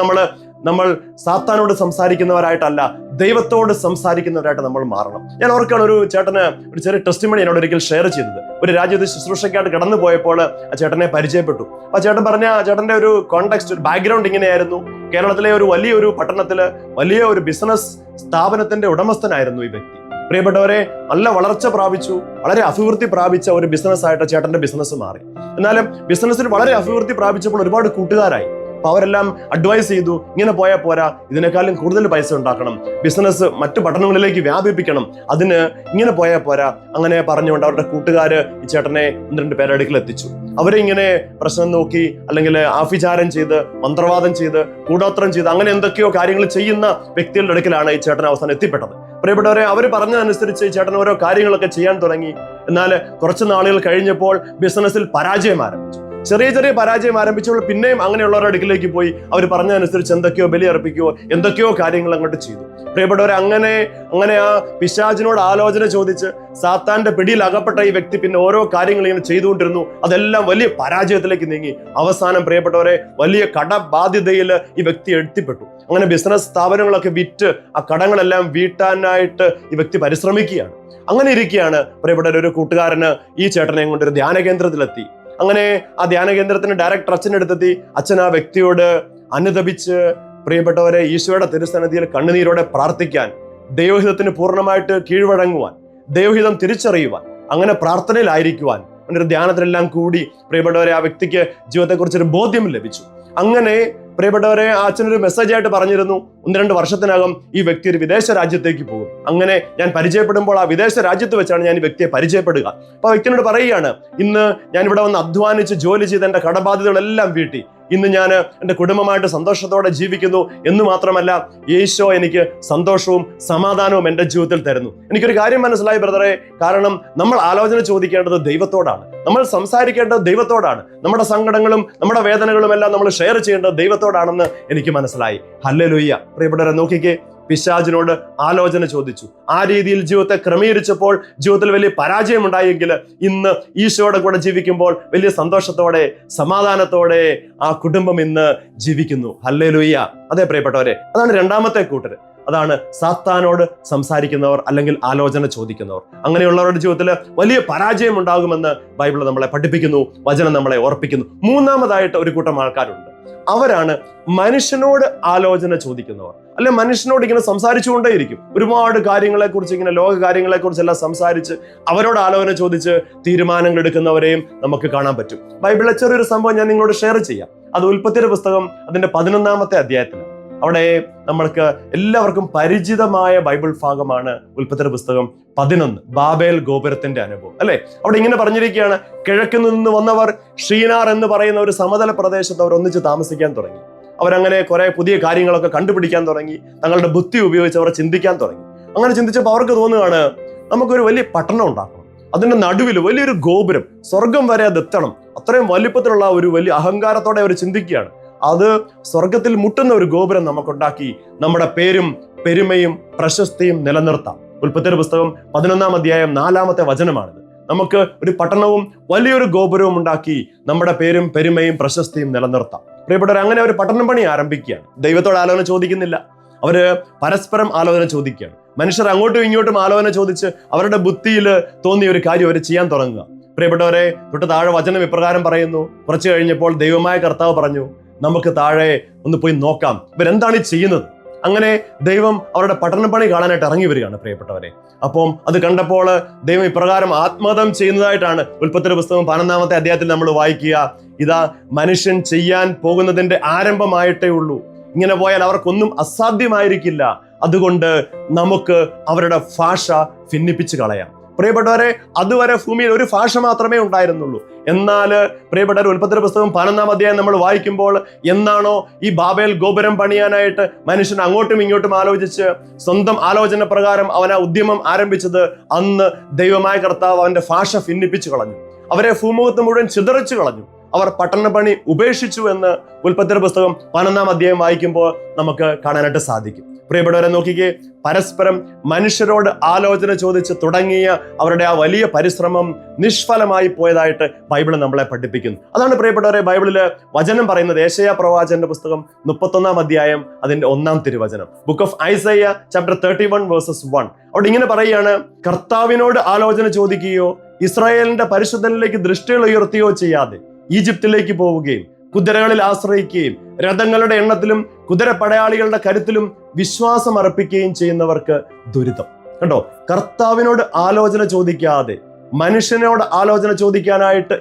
നമ്മൾ സാത്താനോട് സംസാരിക്കുന്നവരായിട്ടല്ല, ദൈവത്തോട് സംസാരിക്കുന്നവരായിട്ട് നമ്മൾ മാറണം. ഞാൻ ഓർക്കാണ്, ഒരു ചേട്ടന് ഒരു ചെറിയ ടെസ്റ്റിമണി എന്നോട് ഒരിക്കൽ ഷെയർ ചെയ്തത്. ഒരു രാജ്യത്ത് ശുശ്രൂഷയ്ക്കായിട്ട് കടന്നു പോയപ്പോൾ ആ ചേട്ടനെ പരിചയപ്പെട്ടു. ആ ചേട്ടൻ പറഞ്ഞ ആ ചേട്ടന്റെ ഒരു കോണ്ടെക്സ്റ്റ്, ഒരു ബാക്ക്ഗ്രൗണ്ട് ഇങ്ങനെയായിരുന്നു. കേരളത്തിലെ ഒരു വലിയൊരു പട്ടണത്തില് വലിയ ഒരു ബിസിനസ് സ്ഥാപനത്തിന്റെ ഉടമസ്ഥനായിരുന്നു ഈ വ്യക്തി. പ്രിയപ്പെട്ടവരെ, നല്ല വളർച്ച പ്രാപിച്ചു, വളരെ അഭിവൃദ്ധി പ്രാപിച്ച ഒരു ബിസിനസ് ആയിട്ട് ചേട്ടന്റെ ബിസിനസ് മാറി. എന്നാലും ബിസിനസ്സിൽ വളരെ അഭിവൃദ്ധി പ്രാപിച്ചപ്പോൾ ഒരുപാട് കൂട്ടുകാരായി. അപ്പൊ അവരെല്ലാം അഡ്വൈസ് ചെയ്തു, ഇങ്ങനെ പോയാൽ പോരാ, ഇതിനേക്കാളും കൂടുതൽ പൈസ ഉണ്ടാക്കണം, ബിസിനസ് മറ്റു പട്ടണങ്ങളിലേക്ക് വ്യാപിപ്പിക്കണം, അതിന് ഇങ്ങനെ പോയാൽ പോരാ. അങ്ങനെ പറഞ്ഞുകൊണ്ട് അവരുടെ കൂട്ടുകാര് ഈ ചേട്ടനെ 1-2 പേരെ അടുക്കൽ എത്തിച്ചു. അവരെ ഇങ്ങനെ പ്രശ്നം നോക്കി, അല്ലെങ്കിൽ ആഭിചാരം ചെയ്ത്, മന്ത്രവാദം ചെയ്ത്, കൂടോത്രം ചെയ്ത്, അങ്ങനെ എന്തൊക്കെയോ കാര്യങ്ങൾ ചെയ്യുന്ന വ്യക്തികളുടെ അടുക്കലാണ് ഈ ചേട്ടൻ അവസാനം എത്തിപ്പെട്ടത്. പ്രിയപ്പെട്ടവരെ, അവർ പറഞ്ഞതനുസരിച്ച് ഈ ചേട്ടൻ ഓരോ കാര്യങ്ങളൊക്കെ ചെയ്യാൻ തുടങ്ങി. എന്നാൽ കുറച്ച് നാളുകൾ കഴിഞ്ഞപ്പോൾ ബിസിനസ്സിൽ പരാജയം ആരംഭിച്ചു. ചെറിയ പരാജയം ആരംഭിച്ചപ്പോൾ പിന്നെയും അങ്ങനെയുള്ളവരുടെ അടുക്കിലേക്ക് പോയി അവർ പറഞ്ഞതനുസരിച്ച് എന്തൊക്കെയോ ബലിയർപ്പിക്കുകയോ എന്തൊക്കെയോ കാര്യങ്ങൾ അങ്ങോട്ട് ചെയ്തു. പ്രിയപ്പെട്ടവരെ, അങ്ങനെ ആ പിശാചിനോട് ആലോചന ചോദിച്ച് സാത്താന്റെ പിടിയിൽ അകപ്പെട്ട ഈ വ്യക്തി പിന്നെ ഓരോ കാര്യങ്ങൾ ഇങ്ങനെ ചെയ്തുകൊണ്ടിരുന്നു. അതെല്ലാം വലിയ പരാജയത്തിലേക്ക് നീങ്ങി. അവസാനം പ്രിയപ്പെട്ടവരെ, വലിയ കടബാധ്യതയിൽ ഈ വ്യക്തി എത്തിപ്പെട്ടു. അങ്ങനെ ബിസിനസ് സ്ഥാപനങ്ങളൊക്കെ വിറ്റ് ആ കടങ്ങളെല്ലാം വീട്ടാനായിട്ട് ഈ വ്യക്തി പരിശ്രമിക്കുകയാണ്. അങ്ങനെ ഇരിക്കുകയാണ് പ്രിയപ്പെട്ടവർ, ഒരു കൂട്ടുകാരന് ഈ ചേട്ടനെ കൊണ്ട് ഒരു ധ്യാന കേന്ദ്രത്തിലെത്തി. അങ്ങനെ ആ ധ്യാന കേന്ദ്രത്തിന് ഡയറക്ടർ അച്ഛനെടുത്തെത്തി. അച്ഛൻ ആ വ്യക്തിയോട് അനുതപിച്ച്, പ്രിയപ്പെട്ടവരെ, ഈശോയുടെ തിരുസന്നിധിയിൽ കണ്ണുനീരോടെ പ്രാർത്ഥിക്കാൻ, ദൈവഹിതത്തിന് പൂർണ്ണമായിട്ട് കീഴ്വഴങ്ങുവാൻ, ദൈവഹിതം തിരിച്ചറിയുവാൻ, അങ്ങനെ പ്രാർത്ഥനയിലായിരിക്കുവാൻ, അങ്ങനെ ഒരു ധ്യാനത്തിലെല്ലാം കൂടി പ്രിയപ്പെട്ടവരെ ആ വ്യക്തിക്ക് ജീവിതത്തെക്കുറിച്ചൊരു ബോധ്യം ലഭിച്ചു. അങ്ങനെ പ്രിയപ്പെട്ടവരെ, ആ അച്ഛനൊരു മെസ്സേജ് ആയിട്ട് പറഞ്ഞിരുന്നു, 1-2 വർഷത്തിനകം ഈ വ്യക്തി ഒരു വിദേശ രാജ്യത്തേക്ക് പോകും. അങ്ങനെ ഞാൻ പരിചയപ്പെടുമ്പോൾ ആ വിദേശ രാജ്യത്ത് വെച്ചാണ് ഞാൻ ഈ വ്യക്തിയെ പരിചയപ്പെടുക. അപ്പൊ ആ വ്യക്തിനോട് പറയുകയാണ്, ഇന്ന് ഞാൻ ഇവിടെ വന്ന് അധ്വാനിച്ച് ജോലി ചെയ്ത് എൻ്റെ കടബാധ്യതകളെല്ലാം വീട്ടി ഇന്ന് ഞാൻ എൻ്റെ കുടുംബമായിട്ട് സന്തോഷത്തോടെ ജീവിക്കുന്നു എന്ന് മാത്രമല്ല, ഈശോ എനിക്ക് സന്തോഷവും സമാധാനവും എൻ്റെ ജീവിതത്തിൽ തരുന്നു. എനിക്കൊരു കാര്യം മനസ്സിലായി ബ്രദറെ, കാരണം നമ്മൾ ആലോചന ചോദിക്കേണ്ടത് ദൈവത്തോടാണ്, നമ്മൾ സംസാരിക്കേണ്ടത് ദൈവത്തോടാണ്, നമ്മുടെ സങ്കടങ്ങളും നമ്മുടെ വേദനകളും എല്ലാം നമ്മൾ ഷെയർ ചെയ്യേണ്ടത് ദൈവത്തോടാണെന്ന് എനിക്ക് മനസ്സിലായി. ഹല്ലേലൂയ. പ്രിയപ്പെട്ടവരെ, നോക്കിക്കേ, പിശാചിനോട് ആലോചന ചോദിച്ചു. ആ രീതിയിൽ ജീവിതത്തെ ക്രമീകരിച്ചപ്പോൾ ജീവിതത്തിൽ വലിയ പരാജയം ഉണ്ടായെങ്കിൽ ഇന്ന് ഈശോയുടെ കൂടെ ജീവിക്കുമ്പോൾ വലിയ സന്തോഷത്തോടെ സമാധാനത്തോടെ ആ കുടുംബം ഇന്ന് ജീവിക്കുന്നു. ഹല്ലേലൂയ. അതെ പ്രിയപ്പെട്ടവരെ, അതാണ് രണ്ടാമത്തെ കൂട്ടര്. അതാണ് സാത്താനോട് സംസാരിക്കുന്നവർ അല്ലെങ്കിൽ ആലോചന ചോദിക്കുന്നവർ. അങ്ങനെയുള്ളവരുടെ ജീവിതത്തിൽ വലിയ പരാജയം ഉണ്ടാകുമെന്ന് ബൈബിൾ നമ്മളെ പഠിപ്പിക്കുന്നു, വചനം നമ്മളെ ഓർപ്പിക്കുന്നു. മൂന്നാമതായിട്ട് ഒരു കൂട്ടം ആൾക്കാരുണ്ട്. അവരാണ് മനുഷ്യനോട് ആലോചന ചോദിക്കുന്നവർ. അല്ലെ, മനുഷ്യനോട് ഇങ്ങനെ സംസാരിച്ചുകൊണ്ടേയിരിക്കും. ഒരുപാട് കാര്യങ്ങളെക്കുറിച്ച്, ഇങ്ങനെ ലോക കാര്യങ്ങളെക്കുറിച്ചെല്ലാം സംസാരിച്ച് അവരോട് ആലോചന ചോദിച്ച് തീരുമാനങ്ങൾ എടുക്കുന്നവരെയും നമുക്ക് കാണാൻ പറ്റും. ബൈബിളിലെ ചെറിയൊരു സംഭവം ഞാൻ നിങ്ങളോട് ഷെയർ ചെയ്യാം. അത് ഉൽപ്പത്തിയുടെ പുസ്തകം അതിന്റെ 11-ാമത്തെ അധ്യായത്തിലാണ്. അവിടെ നമ്മൾക്ക് എല്ലാവർക്കും പരിചിതമായ ബൈബിൾ ഭാഗമാണ് ഉൽപ്പത്തിയുടെ പുസ്തകം 11, ബാബേൽ ഗോപുരത്തിന്റെ അനുഭവം. അല്ലെ, അവിടെ ഇങ്ങനെ പറഞ്ഞിരിക്കുകയാണ്, കിഴക്ക് നിന്ന് വന്നവർ ഷീനാർ എന്ന് പറയുന്ന ഒരു സമതല പ്രദേശത്ത് അവർ ഒന്നിച്ച് താമസിക്കാൻ തുടങ്ങി. അവരങ്ങനെ കുറെ പുതിയ കാര്യങ്ങളൊക്കെ കണ്ടുപിടിക്കാൻ തുടങ്ങി. തങ്ങളുടെ ബുദ്ധി ഉപയോഗിച്ച് അവർ ചിന്തിക്കാൻ തുടങ്ങി. അങ്ങനെ ചിന്തിച്ചപ്പോൾ അവർക്ക് തോന്നുകയാണ്, നമുക്കൊരു വലിയ പട്ടണം ഉണ്ടാക്കണം. അതിന്റെ നടുവിൽ വലിയൊരു ഗോപുരം, സ്വർഗം വരെ അത് എത്തണം. അത്രയും വലിപ്പത്തിലുള്ള ഒരു വലിയ അഹങ്കാരത്തോടെ അവർ ചിന്തിക്കുകയാണ്. അത് സ്വർഗത്തിൽ മുട്ടുന്ന ഒരു ഗോപുരം നമുക്കുണ്ടാക്കി നമ്മുടെ പേരും പെരുമയും പ്രശസ്തിയും നിലനിർത്താം. ഉൽപ്പത്തിയുടെ പുസ്തകം 11-ാം അധ്യായം 4-ാമത്തെ വചനമാണിത്. നമുക്ക് ഒരു പട്ടണവും വലിയൊരു ഗോപുരവും ഉണ്ടാക്കി നമ്മുടെ പേരും പെരുമയും പ്രശസ്തിയും നിലനിർത്താം. പ്രിയപ്പെട്ടവർ, അങ്ങനെ ഒരു പട്ടണം പണി ആരംഭിക്കുകയാണ്. ദൈവത്തോട് ആലോചന ചോദിക്കുന്നില്ല, അവര് പരസ്പരം ആലോചന ചോദിക്കുകയാണ്. മനുഷ്യർ അങ്ങോട്ടും ഇങ്ങോട്ടും ആലോചന ചോദിച്ച് അവരുടെ ബുദ്ധിയിൽ തോന്നിയ ഒരു കാര്യം അവർ ചെയ്യാൻ തുടങ്ങുക. പ്രിയപ്പെട്ടവരെ, തൊട്ട് താഴെ വചനം ഇപ്രകാരം പറയുന്നു, കുറച്ചു കഴിഞ്ഞപ്പോൾ ദൈവമായ കർത്താവ് പറഞ്ഞു, നമുക്ക് താഴെ ഒന്ന് പോയി നോക്കാം ഇവരെന്താണ് ഈ ചെയ്യുന്നത്. അങ്ങനെ ദൈവം അവരുടെ പട്ടണ പണി കാണാനായിട്ട് ഇറങ്ങി വരികയാണ് പ്രിയപ്പെട്ടവരെ. അപ്പം അത് കണ്ടപ്പോൾ ദൈവം ഇപ്രകാരം ആത്മഹത്യം ചെയ്യുന്നതായിട്ടാണ് ഉൽപ്പത്തിയുടെ പുസ്തകം 11-ാമത്തെ അധ്യായത്തിൽ നമ്മൾ വായിക്കുക. ഇതാ, മനുഷ്യൻ ചെയ്യാൻ പോകുന്നതിന്റെ ആരംഭമായിട്ടേ ഉള്ളൂ. ഇങ്ങനെ പോയാൽ അവർക്കൊന്നും അസാധ്യമായിരിക്കില്ല. അതുകൊണ്ട് നമുക്ക് അവരുടെ ഭാഷ ഭിന്നിപ്പിച്ച് കളയാം. പ്രിയപ്പെട്ടവരെ, അതുവരെ ഭൂമിയിൽ ഒരു ഭാഷ മാത്രമേ ഉണ്ടായിരുന്നുള്ളൂ. എന്നാൽ പ്രിയപ്പെട്ടവർ, ഉൽപ്പത്തിയുടെ പുസ്തകം 11-ാം അധ്യായം നമ്മൾ വായിക്കുമ്പോൾ, എന്നാണോ ഈ ബാബേൽ ഗോപുരം പണിയാനായിട്ട് മനുഷ്യൻ അങ്ങോട്ടും ഇങ്ങോട്ടും ആലോചിച്ച് സ്വന്തം ആലോചന പ്രകാരം അവൻ ആ ഉദ്യമം ആരംഭിച്ചത്, അന്ന് ദൈവമായ കർത്താവ് അവന്റെ ഭാഷ ഭിന്നിപ്പിച്ചു കളഞ്ഞു. അവരെ ഭൂമുഖത്ത് മുഴുവൻ ചിതറിച്ചു കളഞ്ഞു. അവർ പട്ടണ പണി ഉപേക്ഷിച്ചു എന്ന് ഉൽപ്പത്തിയുടെ പുസ്തകം 11-ാം അധ്യായം വായിക്കുമ്പോൾ നമുക്ക് കാണാനായിട്ട് സാധിക്കും. പ്രിയപ്പെട്ടവരെ നോക്കിക്കേ, പരസ്പരം മനുഷ്യരോട് ആലോചന ചോദിച്ച് തുടങ്ങിയ അവരുടെ ആ വലിയ പരിശ്രമം നിഷ്ഫലമായി പോയതായിട്ട് ബൈബിൾ നമ്മളെ പഠിപ്പിക്കുന്നു. അതാണ് പ്രിയപ്പെട്ടവരെ ബൈബിളില് വചനം പറയുന്നത്. യേശയ്യാ പ്രവാചകന്റെ പുസ്തകം 31-ാം അധ്യായം അതിന്റെ 1-ാം തിരുവചനം, ബുക്ക് ഓഫ് ഐസയ്യ ചാപ്റ്റർ 31 വേഴ്സസ് 1. അവിടെ ഇങ്ങനെ പറയുകയാണ്, കർത്താവിനോട് ആലോചന ചോദിക്കുകയോ ഇസ്രായേലിന്റെ പരിശുദ്ധനിലേക്ക് ദൃഷ്ടികൾ ഉയർത്തുകയോ ചെയ്യാതെ ഈജിപ്തിലേക്ക് പോവുകയും കുതിരകളിൽ ആശ്രയിക്കുകയും രഥങ്ങളുടെ എണ്ണത്തിലും കുതിരപ്പടയാളികളുടെ കരുത്തിലും വിശ്വാസം അർപ്പിക്കുകയും ചെയ്യുന്നവർക്ക് ദുരിതം. കണ്ടോ, കർത്താവിനോട് ആലോചന ചോദിക്കാതെ മനുഷ്യനോട് ആലോചന ചോദിക്കാനായിട്ട്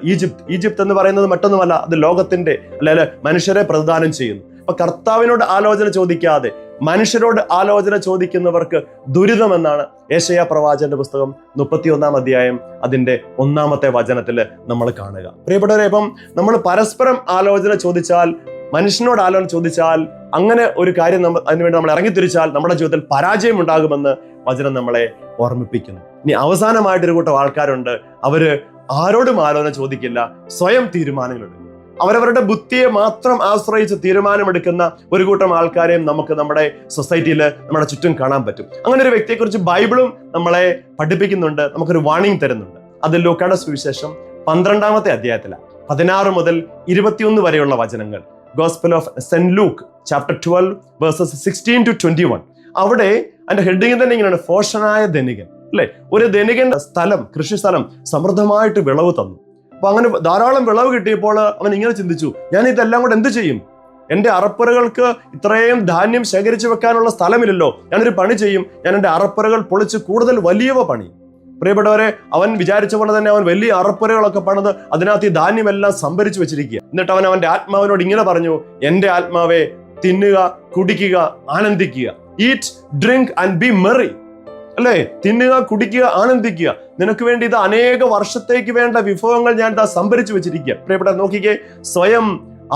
ഈജിപ്ത് എന്ന് പറയുന്നത് മറ്റൊന്നുമല്ല, അത് ലോകത്തിന്റെ അല്ലെ മനുഷ്യരെ പ്രതിദാനം ചെയ്യുന്നു. അപ്പൊ കർത്താവിനോട് ആലോചന ചോദിക്കാതെ മനുഷ്യരോട് ആലോചന ചോദിക്കുന്നവർക്ക് ദുരിതമെന്നാണ് യേശയ്യാ പ്രവാചകന്റെ പുസ്തകം 31-ാം അധ്യായം അതിന്റെ 1-ാമത്തെ വചനത്തിൽ നമ്മൾ കാണുക. പ്രിയപ്പെട്ടവരെ, ഇപ്പം നമ്മൾ പരസ്പരം ആലോചന ചോദിച്ചാൽ, മനുഷ്യനോട് ആലോചന ചോദിച്ചാൽ, അങ്ങനെ ഒരു കാര്യം അതിനുവേണ്ടി നമ്മൾ ഇറങ്ങിത്തിരിച്ചാൽ നമ്മുടെ ജീവിതത്തിൽ പരാജയം ഉണ്ടാകുമെന്ന് വചനം നമ്മളെ ഓർമ്മിപ്പിക്കുന്നു. ഇനി അവസാനമായിട്ടൊരു കൂട്ടം ആൾക്കാരുണ്ട്, അവര് ആരോടും ആലോചന ചോദിക്കില്ല, സ്വയം തീരുമാനങ്ങളെടുക്കും. അവരവരുടെ ബുദ്ധിയെ മാത്രം ആശ്രയിച്ച് തീരുമാനമെടുക്കുന്ന ഒരു കൂട്ടം ആൾക്കാരെയും നമുക്ക് നമ്മുടെ സൊസൈറ്റിയിൽ നമ്മുടെ ചുറ്റും കാണാൻ പറ്റും. അങ്ങനെ ഒരു വ്യക്തിയെക്കുറിച്ച് ബൈബിളും നമ്മളെ പഠിപ്പിക്കുന്നുണ്ട്, നമുക്കൊരു വാർണിംഗ് തരുന്നുണ്ട്. അത് ലൂക്കായുടെ സുവിശേഷം 12-ാമത്തെ അധ്യായത്തിലാണ് 16 മുതൽ 21 വരെയുള്ള വചനങ്ങൾ. Gospel of Saint Luke chapter 12 verses 16 to 21. അവിടെ അതിന്റെ ഹെഡിങ് തന്നെ ഇങ്ങനെയാണ്, ഫോഷനായ ധനികൻ. അല്ലെ, ഒരു ധനികന്റെ സ്ഥലം, കൃഷിസ്ഥലം സമൃദ്ധമായിട്ട് വിളവ് തന്നു. അപ്പൊ അങ്ങനെ ധാരാളം വിളവ് കിട്ടിയപ്പോൾ അവൻ ഇങ്ങനെ ചിന്തിച്ചു, ഞാൻ ഇതെല്ലാം കൂടെ എന്ത് ചെയ്യും? എന്റെ അറപ്പറകൾക്ക് ഇത്രയും ധാന്യം ശേഖരിച്ചു വെക്കാനുള്ള സ്ഥലമില്ലല്ലോ. ഞാനൊരു പണി ചെയ്യും, ഞാൻ എന്റെ അറപ്പറകൾ പൊളിച്ച് കൂടുതൽ വലിയവ പണി. പ്രിയപ്പെട്ടവരെ, അവൻ വിചാരിച്ച പോലെ തന്നെ അവൻ വലിയ അറപ്പറകളൊക്കെ പണിത് അതിനകത്ത് ഈ ധാന്യമെല്ലാം സംഭരിച്ചു വെച്ചിരിക്കുക. എന്നിട്ട് അവൻ അവന്റെ ആത്മാവിനോട് ഇങ്ങനെ പറഞ്ഞു, എന്റെ ആത്മാവെ, തിന്നുക, കുടിക്കുക, ആനന്ദിക്കുക. Eat, drink and be merry. അല്ലേ, തിന്നുക, കുടിക്കുക, ആനന്ദിക്കുക. നിനക്ക് വേണ്ടി ഇത് അനേക വർഷത്തേക്ക് വേണ്ട വിഭവങ്ങൾ ഞാൻ ഇതാ സംഭരിച്ചു വെച്ചിരിക്കുക. പ്രിയപ്പെട്ട നോക്കിക്കേ, സ്വയം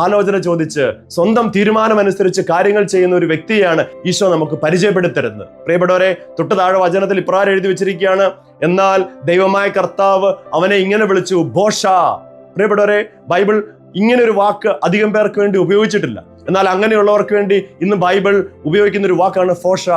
ആലോചന ചോദിച്ച് സ്വന്തം തീരുമാനമനുസരിച്ച് കാര്യങ്ങൾ ചെയ്യുന്ന ഒരു വ്യക്തിയാണ് ഈശോ നമുക്ക് പരിചയപ്പെടുത്തരുന്നത്. പ്രിയപ്പെട്ടവരെ, തൊട്ട് താഴെ വചനത്തിൽ ഇപ്രകാരം എഴുതി വെച്ചിരിക്കുകയാണ്, എന്നാൽ ദൈവമായ കർത്താവ് അവനെ ഇങ്ങനെ വിളിച്ചു, ബോഷ. പ്രിയപ്പെട്ടവരെ, ബൈബിൾ ഇങ്ങനെ ഒരു വാക്ക് അധികം പേർക്ക് വേണ്ടി ഉപയോഗിച്ചിട്ടില്ല. എന്നാൽ അങ്ങനെയുള്ളവർക്ക് വേണ്ടി ഇന്ന് ബൈബിൾ ഉപയോഗിക്കുന്ന ഒരു വാക്കാണ് ഫോഷ.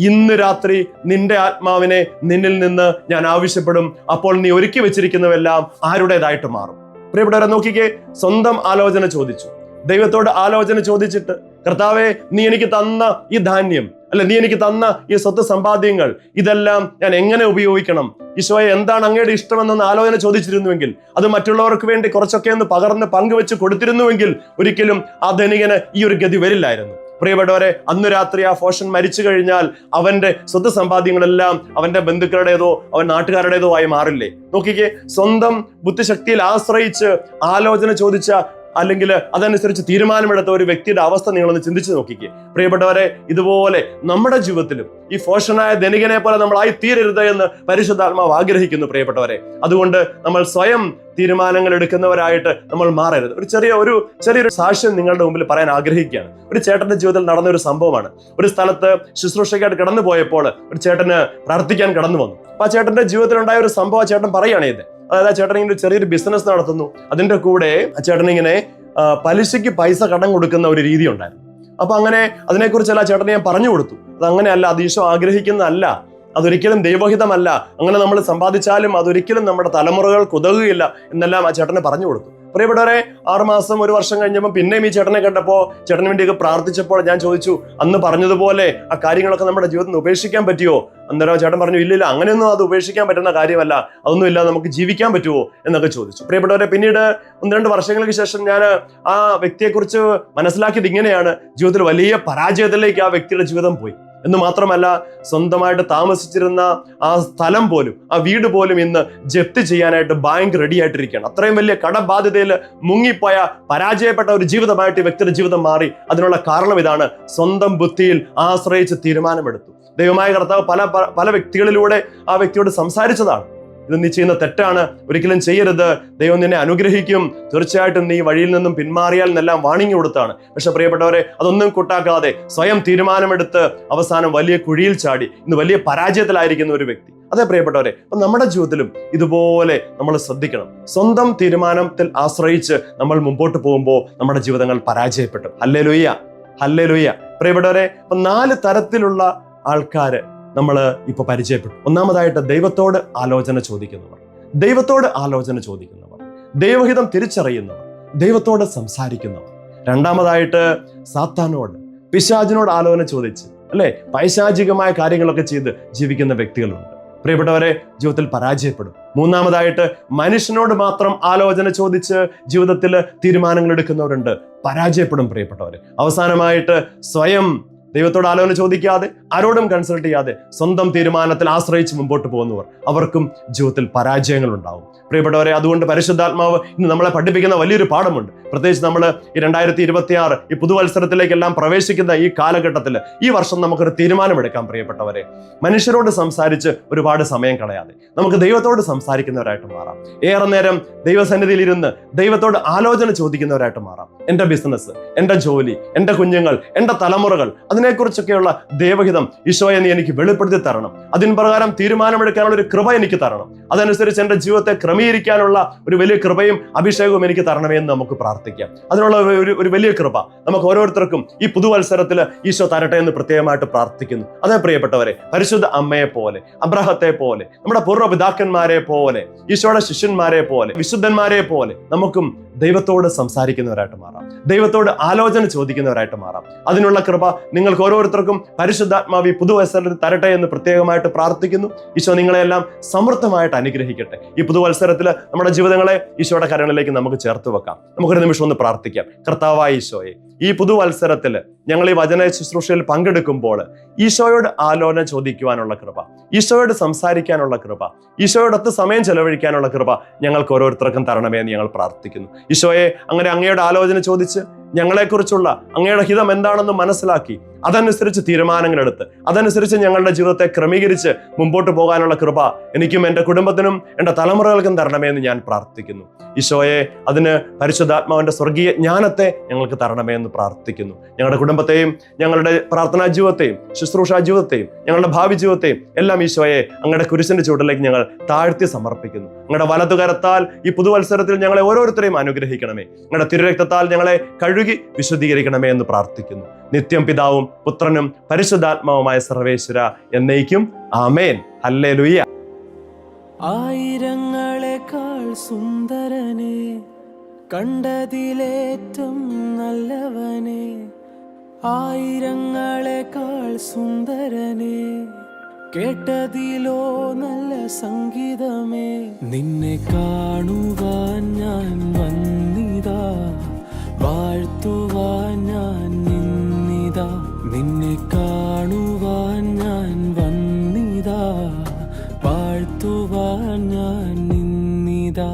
ഇന്ന് രാത്രി നിന്റെ ആത്മാവിനെ നിന്നിൽ നിന്ന് ഞാൻ ആവശ്യപ്പെടും, അപ്പോൾ നീ ഒരുക്കി വെച്ചിരിക്കുന്നവെല്ലാം ആരുടേതായിട്ട് മാറും. പ്രിയപ്പെട്ടവരെ നോക്കിക്കേ, സ്വന്തം ആലോചന ചോദിച്ചു, ദൈവത്തോട് ആലോചന ചോദിച്ചിട്ട്, കർത്താവേ, നീ എനിക്ക് തന്ന ഈ ധാന്യം, അല്ല നീ എനിക്ക് തന്ന ഈ സ്വത്ത് സമ്പാദ്യങ്ങൾ, ഇതെല്ലാം ഞാൻ എങ്ങനെ ഉപയോഗിക്കണം? ഈശോയെ, എന്താണ് അങ്ങയുടെ ഇഷ്ടമെന്നൊന്ന് ആലോചന ചോദിച്ചിരുന്നുവെങ്കിൽ, അത് മറ്റുള്ളവർക്ക് വേണ്ടി കുറച്ചൊക്കെ ഒന്ന് പകർന്ന് പങ്കുവെച്ച് കൊടുത്തിരുന്നുവെങ്കിൽ ഒരിക്കലും ആ ധനികന് ഈ ഒരു ഗതി വരില്ലായിരുന്നു. പ്രിയപ്പെട്ടവരെ, അന്ന് രാത്രി ആ ഫോഷൻ മരിച്ചു കഴിഞ്ഞാൽ അവന്റെ സ്വത്ത് സമ്പാദ്യങ്ങളെല്ലാം അവന്റെ ബന്ധുക്കളുടേതോ അവൻ നാട്ടുകാരുടേതോ ആയി മാറില്ലേ? നോക്കിക്കേ, സ്വന്തം ബുദ്ധിശക്തിയിൽ ആശ്രയിച്ച് ആലോചന ചോദിച്ച അല്ലെങ്കിൽ അതനുസരിച്ച് തീരുമാനമെടുത്ത ഒരു വ്യക്തിയുടെ അവസ്ഥ നിങ്ങളൊന്ന് ചിന്തിച്ചു നോക്കിക്കേ. പ്രിയപ്പെട്ടവരെ, ഇതുപോലെ നമ്മുടെ ജീവിതത്തിലും ഈ ഫോഷനായ ധനികനെ പോലെ നമ്മളായി തീരരുത് എന്ന് പരിശുദ്ധാത്മാവ് ആഗ്രഹിക്കുന്നു. പ്രിയപ്പെട്ടവരെ, അതുകൊണ്ട് നമ്മൾ സ്വയം തീരുമാനങ്ങൾ എടുക്കുന്നവരായിട്ട് നമ്മൾ മാറരുത്. ഒരു ചെറിയൊരു സാക്ഷ്യം നിങ്ങളുടെ മുമ്പിൽ പറയാൻ ആഗ്രഹിക്കുകയാണ്. ഒരു ചേട്ടന്റെ ജീവിതത്തിൽ നടന്ന ഒരു സംഭവമാണ്. ഒരു സ്ഥലത്ത് ശുശ്രൂഷയ്ക്കായിട്ട് കടന്നു പോയപ്പോൾ ഒരു ചേട്ടന് പ്രാർത്ഥിക്കാൻ കടന്നു വന്നു. അപ്പൊ ആ ചേട്ടന്റെ ജീവിതത്തിൽ ഉണ്ടായ ഒരു സംഭവം ആ ചേട്ടൻ പറയുകയാണ് ഇത്. അതായത് ആ ചേട്ടൻ ഇങ്ങനെ ചെറിയൊരു ബിസിനസ് നടത്തുന്നു. അതിന്റെ കൂടെ ആ ചേട്ടൻ ഇങ്ങനെ പലിശയ്ക്ക് പൈസ കടം കൊടുക്കുന്ന ഒരു രീതി ഉണ്ടായിരുന്നു. അപ്പൊ അങ്ങനെ അതിനെക്കുറിച്ചല്ല ചേട്ടനെ ഞാൻ പറഞ്ഞു കൊടുത്തു. അത് അങ്ങനെയല്ല, അത് ഈശോ ആഗ്രഹിക്കുന്നതല്ല, അതൊരിക്കലും ദൈവഹിതമല്ല, അങ്ങനെ നമ്മൾ സമ്പാദിച്ചാലും അതൊരിക്കലും നമ്മുടെ തലമുറകൾക്ക് ഉതകുകയില്ല എന്നെല്ലാം ആ ചേട്ടനെ പറഞ്ഞു കൊടുത്തു. പ്രിയപ്പെട്ടവരെ, 6 മാസം 1 വർഷം കഴിഞ്ഞപ്പോൾ പിന്നെയും ഈ ചേട്ടനെ കണ്ടപ്പോൾ ചേട്ടന് വേണ്ടിയൊക്കെ പ്രാർത്ഥിച്ചപ്പോൾ ഞാൻ ചോദിച്ചു, അന്ന് പറഞ്ഞതുപോലെ ആ കാര്യങ്ങളൊക്കെ നമ്മുടെ ജീവിതത്തിൽ ഉപേക്ഷിക്കാൻ പറ്റുമോ? അന്നേരം ചേട്ടൻ പറഞ്ഞു, ഇല്ലില്ല, അങ്ങനെയൊന്നും അത് ഉപേക്ഷിക്കാൻ പറ്റുന്ന കാര്യമല്ല, അതൊന്നും ഇല്ല, നമുക്ക് ജീവിക്കാൻ പറ്റുമോ എന്നൊക്കെ ചോദിച്ചു. പ്രിയപ്പെട്ടവരെ, പിന്നീട് 1-2 വർഷങ്ങൾക്ക് ശേഷം ഞാൻ ആ വ്യക്തിയെക്കുറിച്ച് മനസ്സിലാക്കിയത് ഇങ്ങനെയാണ്: ജീവിതത്തിൽ വലിയ പരാജയത്തിലേക്ക് ആ വ്യക്തിയുടെ ജീവിതം പോയി എന്ന് മാത്രമല്ല, സ്വന്തമായിട്ട് താമസിച്ചിരുന്ന ആ സ്ഥലം പോലും, ആ വീട് പോലും ഇന്ന് ജപ്തി ചെയ്യാനായിട്ട് ബാങ്ക് റെഡി ആയിട്ടിരിക്കുകയാണ്. അത്രയും വലിയ കടബാധ്യതയിൽ മുങ്ങിപ്പോയ പരാജയപ്പെട്ട ഒരു ജീവിതമായിട്ട് ഈ വ്യക്തിയുടെ ജീവിതം മാറി. അതിനുള്ള കാരണം ഇതാണ്: സ്വന്തം ബുദ്ധിയിൽ ആശ്രയിച്ച് തീരുമാനമെടുത്തു. ദൈവമായ കർത്താവ് പല വ്യക്തികളിലൂടെ ആ വ്യക്തിയോട് സംസാരിച്ചതാണ്. ഇത് നീ ചെയ്യുന്ന തെറ്റാണ്, ഒരിക്കലും ചെയ്യരുത്, ദൈവം നിന്നെ അനുഗ്രഹിക്കും, തീർച്ചയായിട്ടും നീ വഴിയിൽ നിന്നും പിന്മാറിയാൽ എന്നെല്ലാം വാണിംഗ് കൊടുത്താണ്. പക്ഷെ പ്രിയപ്പെട്ടവരെ, അതൊന്നും കൂട്ടാക്കാതെ സ്വയം തീരുമാനമെടുത്ത് അവസാനം വലിയ കുഴിയിൽ ചാടി ഇന്ന് വലിയ പരാജയത്തിലായിരിക്കുന്ന ഒരു വ്യക്തി. അതെ പ്രിയപ്പെട്ടവരെ, അപ്പൊ നമ്മുടെ ജീവിതത്തിലും ഇതുപോലെ നമ്മൾ ശ്രദ്ധിക്കണം. സ്വന്തം തീരുമാനത്തിൽ ആശ്രയിച്ച് നമ്മൾ മുമ്പോട്ട് പോകുമ്പോൾ നമ്മുടെ ജീവിതങ്ങൾ പരാജയപ്പെട്ടു. Hallelujah, hallelujah. പ്രിയപ്പെട്ടവരെ, അപ്പൊ 4 തരത്തിലുള്ള ആൾക്കാര് നമ്മൾ ഇപ്പൊ പരിചയപ്പെട്ടു. ഒന്നാമതായിട്ട് ദൈവത്തോട് ആലോചന ചോദിക്കുന്നവർ, ദൈവഹിതം തിരിച്ചറിയുന്നവർ, ദൈവത്തോട് സംസാരിക്കുന്നവർ. രണ്ടാമതായിട്ട് സാത്താനോട്, പിശാചിനോട് ആലോചന ചോദിച്ച് അല്ലെ പൈശാചികമായ കാര്യങ്ങളൊക്കെ ചെയ്ത് ജീവിക്കുന്ന വ്യക്തികളുണ്ട്. പ്രിയപ്പെട്ടവരെ, ജീവിതത്തിൽ പരാജയപ്പെടും. മൂന്നാമതായിട്ട് മനുഷ്യനോട് മാത്രം ആലോചന ചോദിച്ച് ജീവിതത്തിൽ തീരുമാനങ്ങൾ എടുക്കുന്നവരുണ്ട്, പരാജയപ്പെടും പ്രിയപ്പെട്ടവരെ. അവസാനമായിട്ട് സ്വയം ദൈവത്തോട് ആലോചന ചോദിക്കാതെ, ആരോടും കൺസൾട്ട് ചെയ്യാതെ സ്വന്തം തീരുമാനത്തിൽ ആശ്രയിച്ച് മുമ്പോട്ട് പോകുന്നവർ, അവർക്കും ജീവിതത്തിൽ പരാജയങ്ങൾ ഉണ്ടാവും. പ്രിയപ്പെട്ടവരെ, അതുകൊണ്ട് പരിശുദ്ധാത്മാവ് ഇന്ന് നമ്മളെ പഠിപ്പിക്കുന്ന വലിയൊരു പാഠമുണ്ട്. പ്രത്യേകിച്ച് നമ്മൾ ഈ 2026 ഈ പുതുവത്സരത്തിലേക്കെല്ലാം പ്രവേശിക്കുന്ന ഈ കാലഘട്ടത്തിൽ ഈ വർഷം നമുക്കൊരു തീരുമാനമെടുക്കാം. പ്രിയപ്പെട്ടവരെ, മനുഷ്യരോട് സംസാരിച്ച് ഒരുപാട് സമയം കളയാതെ നമുക്ക് ദൈവത്തോട് സംസാരിക്കുന്നവരായിട്ട് മാറാം. ഏറെ നേരം ദൈവസന്നിധിയിൽ ഇരുന്ന് ദൈവത്തോട് ആലോചന ചോദിക്കുന്നവരായിട്ട് മാറാം. എൻ്റെ ബിസിനസ്, എൻ്റെ ജോലി, എൻ്റെ കുഞ്ഞുങ്ങൾ, എൻ്റെ തലമുറകൾ, അതിനെക്കുറിച്ചൊക്കെയുള്ള ദൈവഹിതം ഈശോയെ നീ എനിക്ക് വെളിപ്പെടുത്തി തരണം. അതിന് പ്രകാരം തീരുമാനമെടുക്കാനുള്ള ഒരു കൃപ എനിക്ക് തരണം. അതനുസരിച്ച് എൻ്റെ ജീവിതത്തെ ക്രമീകരിക്കാനുള്ള ഒരു വലിയ കൃപയും അഭിഷേകവും എനിക്ക് തരണമേ എന്ന് നമുക്ക് പ്രാർത്ഥിക്കാം. അതിനുള്ള ഒരു വലിയ കൃപ നമുക്ക് ഓരോരുത്തർക്കും ഈ പുതുവത്സരത്തിൽ ഈശോ തരട്ടെ എന്ന് പ്രത്യേകമായിട്ട് പ്രാർത്ഥിക്കുന്നു. അതേ പ്രിയപ്പെട്ടവരെ, പരിശുദ്ധ അമ്മയെ പോലെ, അബ്രഹത്തെ പോലെ, നമ്മുടെ പൂർവ്വപിതാക്കന്മാരെ പോലെ, ഈശോയുടെ ശിഷ്യന്മാരെ പോലെ, വിശുദ്ധന്മാരെ പോലെ നമുക്കും ദൈവത്തോട് സംസാരിക്കുന്നവരായിട്ട് മാറാം, ദൈവത്തോട് ആലോചന ചോദിക്കുന്നവരായിട്ട് മാറാം. അതിനുള്ള കൃപ നിങ്ങൾക്ക് ഓരോരുത്തർക്കും പരിശുദ്ധാത്മാവ് ഈ പുതുവത്സരത്തിൽ തരട്ടെ എന്ന് പ്രത്യേകമായിട്ട് പ്രാർത്ഥിക്കുന്നു. ഈശോ നിങ്ങളെല്ലാം സമൃദ്ധമായിട്ട് അനുഗ്രഹിക്കട്ടെ. ഈ പുതുവത്സരത്തിൽ നമ്മുടെ ജീവിതങ്ങളെ ഈശോയുടെ കരങ്ങളിലേക്ക് നമുക്ക് ചേർത്ത് വെക്കാം. നമുക്കൊരു നിമിഷം ഒന്ന് പ്രാർത്ഥിക്കാം. കർത്താവായ ഈശോയെ, ഈ പുതുവത്സരത്തിൽ ഞങ്ങൾ ഈ വചന ശുശ്രൂഷയിൽ പങ്കെടുക്കുമ്പോൾ ഈശോയോട് ആലോചന ചോദിക്കുവാനുള്ള കൃപ, ഈശോയോട് സംസാരിക്കാനുള്ള കൃപ, ഈശോയോടൊത്ത് സമയം ചെലവഴിക്കാനുള്ള കൃപ ഞങ്ങൾക്ക് ഓരോരുത്തർക്കും തരണമേ എന്ന് ഞങ്ങൾ പ്രാർത്ഥിക്കുന്നു. ഈശോയെ, അങ്ങനെ അങ്ങയുടെ ആലോചന ചോദിച്ച് ഞങ്ങളെക്കുറിച്ചുള്ള അങ്ങയുടെ ഹിതം എന്താണെന്ന് മനസ്സിലാക്കി അതനുസരിച്ച് തീരുമാനങ്ങൾ എടുത്ത് അതനുസരിച്ച് ഞങ്ങളുടെ ജീവിതത്തെ ക്രമീകരിച്ച് മുമ്പോട്ട് പോകാനുള്ള കൃപ എനിക്കും എൻ്റെ കുടുംബത്തിനും എൻ്റെ തലമുറകൾക്കും തരണമേ എന്ന് ഞാൻ പ്രാർത്ഥിക്കുന്നു. ഈശോയെ, അതിന് പരിശുദ്ധാത്മാവിന്റെ സ്വർഗീയ ജ്ഞാനത്തെ ഞങ്ങൾക്ക് തരണമേ എന്ന് പ്രാർത്ഥിക്കുന്നു. ഞങ്ങളുടെ കുടുംബത്തെയും ഞങ്ങളുടെ പ്രാർത്ഥനാ ജീവിതത്തെയും ശുശ്രൂഷാ ജീവിതത്തെയും ഞങ്ങളുടെ ഭാവി ജീവിതത്തെയും എല്ലാം ഈശോയെ അങ്ങയുടെ കുരിശിന്റെ ചുവട്ടിലേക്ക് ഞങ്ങൾ താഴ്ത്തി സമർപ്പിക്കുന്നു. അങ്ങയുടെ വലതുകരത്താൽ ഈ പുതുവത്സരത്തിൽ ഞങ്ങളെ ഓരോരുത്തരെയും അനുഗ്രഹിക്കണമേ. അങ്ങയുടെ തിരുരക്തത്താൽ ഞങ്ങളെ കഴുകി കഴുകി വിശുദ്ധീകരിക്കണമേ എന്ന് പ്രാർത്ഥിക്കുന്നു. നിത്യം പിതാവും പുത്രനും പരിശുദ്ധാത്മാവുമായ സർവേശ്വര എന്നേക്കും ആമേൻ. ഹല്ലേലൂയ. ആയിരങ്ങളെക്കാൾ സുന്ദരനെ, കണ്ടതിലേറ്റം നല്ലവനെ, ആയിരങ്ങളെക്കാൾ സുന്ദരനെ, കേട്ടതിലോ നല്ല സംഗീതമേ. നിന്നെ കാണുവാൻ ഞാൻ വന്നിതാ, വാഴ്ത്തുവാൻ ഞാൻ നിന്നിതാ. നിന്നെ കാണുവാൻ ഞാൻ വന്നിതാ, വാഴ്ത്തുവാൻ ഞാൻ നിന്നിതാ.